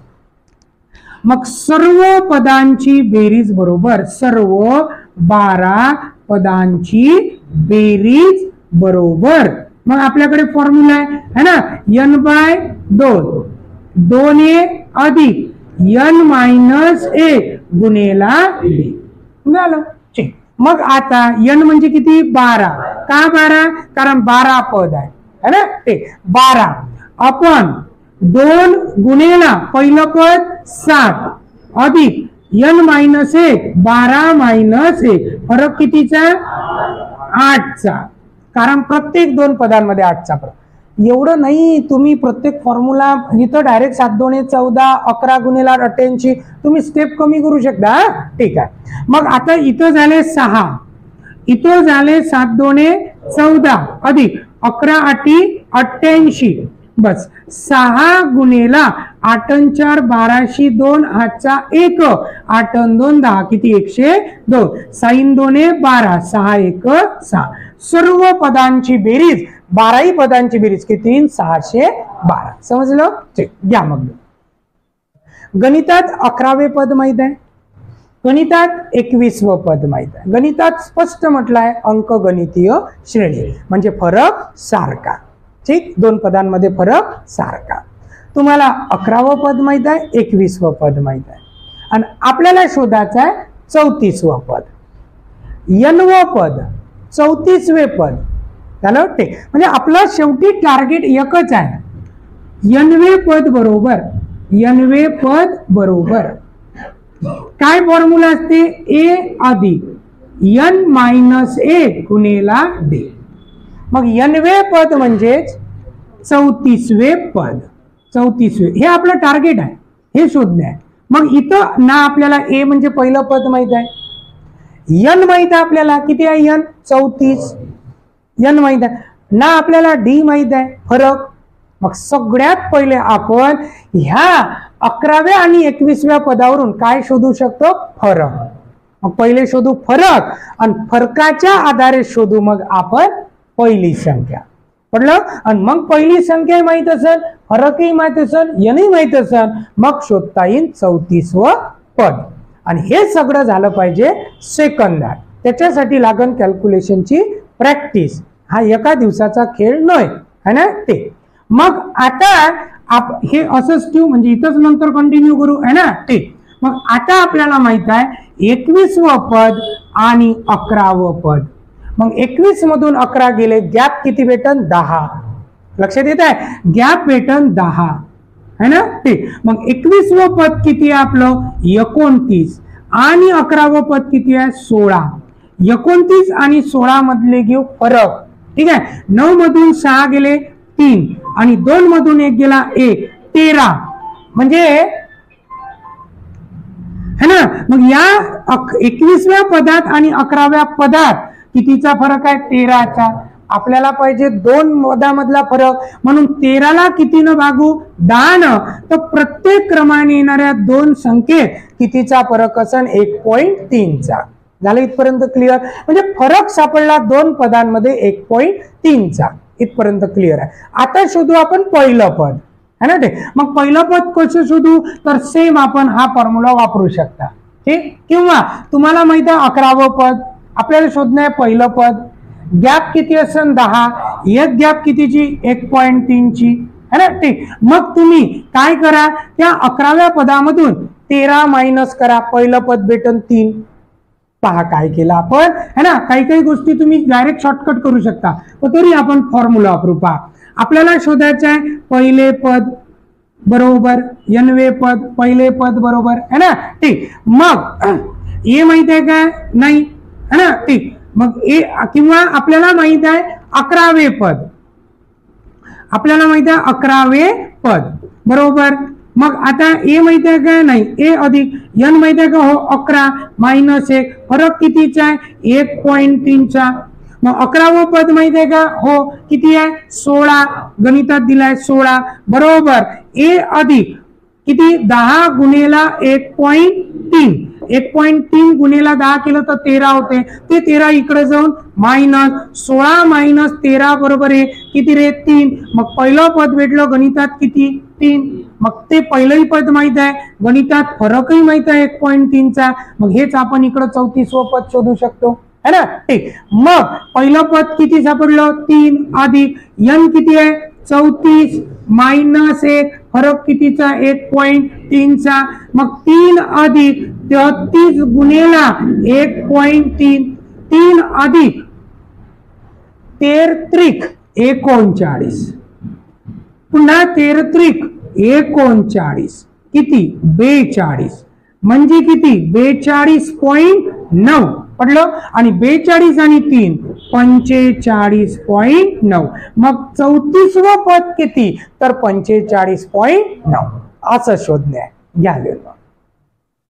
[SPEAKER 1] मग सर्व पदांची बेरीज बरोबर सर्व 12 पदांची बेरीज बरोबर. मग आपल्याकडे फॉर्म्युला आहे ना? n/2 2a अधिक n मायनस 1 गुणिला b झालं. मग आता n म्हणजे किती? 12. का 12? कारण 12 पद आहे ना? ते 12 आपण 2 गुणिला पहिलं पद 7 अधिक n मायनस 1 12 मायनस 1 फरक कितीचा? 8चा. कारण प्रत्येक दोन पदांमध्ये 8चा फरक. एवढं नाही, तुम्ही प्रत्येक फॉर्म्युला इथं डायरेक्ट 7 2 14 11 गुणिला 88 तुम्ही स्टेप कमी करू शकता. ठीक आहे. मग आता इथं झाले 6, इथं झाले 7 2 14 अधिक 11 8 88. बस 6 गुणिला 8 4 12 2 हातचा 1 8 2 10 किती? 102. साइन 2 12 6 1 6. सर्व पदांची बेरीज 12ही पदांची बेरीज किती? 612. समजलं? ठीक. घ्या मग. गणितात 11वे पद माहित आहे, गणितात 21वं पद माहित आहे. गणितात स्पष्ट म्हटलंय अंकगणितीय श्रेणी म्हणजे फरक सारखा. ठीक. दोन पदांमध्ये फरक सारखा. तुम्हाला 11वं पद माहित आहे, 21वं पद माहित आहे आणि आपल्याला शोधायचं आहे 34वं पद. nवं पद 34वे पद झालं. ठीक. म्हणजे आपलं शेवटी टार्गेट एकच आहे, n-वे पद बरोबर n-वे पद बरोबर काय फॉर्म्युला असते a अधिक n-1 गुणिला d. मग n-वे पद म्हणजेच 34वे पद. 34वे हे आपलं टार्गेट आहे, हे शोधणे आहे. मग इथं ना आपल्याला a म्हणजे पहिलं पद माहित आहे, n माहित आहे आपल्याला किती आहे n 34, n माहित आहे ना आपल्याला d माहित आहे फरक. मग सगळ्यात पहिले आपण ह्या 11व्या आणि 21व्या पदावरून काय शोधू शकतो फरक. मग पहिले शोधू फरक आणि फरकाच्या आधारे शोधू मग आपण पहिली संख्या. पडलं. आणि मग पहिली संख्या माहित असेल, फरकही माहित असेल, n माहित असेल, मग शोधता येईल 34वं पद. आणि हे सगळं झालं पाहिजे सेकंदात. त्याच्यासाठी लागण कॅल्क्युलेशनची प्रॅक्टिस. हा एका दिवसाचा खेळ नाही है ना ते. मग आता हे असंच ठेवू, म्हणजे इथंच नंतर कंटिन्यू करू है ना ते. मग आता आपल्याला माहित आहे 21वं पद आणि 11वं पद. मग 21 मधून 11 गेले, गॅप किती भेटन 10. लक्षात येत आहे, गॅप भेटन 10 है ना ते. मग 21वं पद किती आहे आपलं 29 आणि 11वं पद किती आहे 16. 29 आणि 16 मधले घेऊ फरक. ठीक आहे, 9 मधून 6 गेले 3 आणि 2 मधून 1 गेला 1, 13 म्हणजे है ना. मग या 21व्या पदात आणि 11व्या पदात कितीचा फरक आहे 13चा. आपल्याला पाहिजे 2 पदामधला फरक, म्हणून 13ला कितीनं भागू 10नं. तर प्रत्येक क्रमाने येणाऱ्या 2 संख्येत कितीचा फरक असेल 1.3चा. झालं इथपर्यंत क्लिअर. म्हणजे फरक सापडला 2 पदांमध्ये 1.3चा. इथपर्यंत क्लिअर आहे. आता शोधू आपण पहिलं पद है ना ते. मग पहिलं पद कसं शोधू, तर सेम आपण हा फॉर्म्युला वापरू शकता. ठीक, किंवा तुम्हाला माहित आहे 11वं पद आपल्याला शोधणं आहे पहिलं पद. गॅप किती असेल 10, एक गॅप कितीची 1.3ची है ना ठीक. मग तुम्ही काय करा, त्या 11व्या पदामधून 13 मायनस करा, पहिलं पद भेटन 3. पहा काय केलं आपण है ना. काही काही गोष्टी तुम्ही डायरेक्ट शॉर्टकट करू शकता, पण तरी आपण फॉर्म्युला वापरू. पहा आपल्याला शोधायचं आहे पहिले पद बरोबर n-वे पद, पहिले पद बरोबर है ना ठीक. मग ए माहित आहे का नाही है ना ठीक. मग ए किंवा आपल्याला माहित आहे 11वे पद, आपल्याला माहित आहे 11वे पद बरोबर. मग आता ए माहित आहे का नाही, ए अधिक n माहित आहे का हो 11 मायनस 1, फरक कितीचा आहे 1.3चा. मग 11वं पद माहित आहे का हो किती आहे 16, गणितात दिलाय 16 बरोबर. ए अधिक किती 10 गुणिला 1.3, 1.3 गुणिला 10 केलं तर 13 होते. ते 13 इकडे जाऊन मायनस 16 मायनस 13 बरोबर आहे किती रे 3. मग पहिलं पद भेटलं गणितात किती 3. मग ते पहिलंही पद माहित आहे, गणितात फरकही माहित आहे 1.3चा. मग हेच आपण इकडं 34वं पद शोधू शकतो है ना ठीक. मग पहिलं पद किती सापडलं 3 अधिक n किती आहे 34 मायनस 1, फरक कितीचा 1.3चा. मग 3 अधिक 33 गुणिला 1.3, 3 अधिक 13 39, पुन्हा 13 39 किती 42, म्हणजे किती 42.9 पडलं. आणि 42 आणि 3 45.9. मग 34वं पद किती तर 45.9 असं शोधणे घ्या.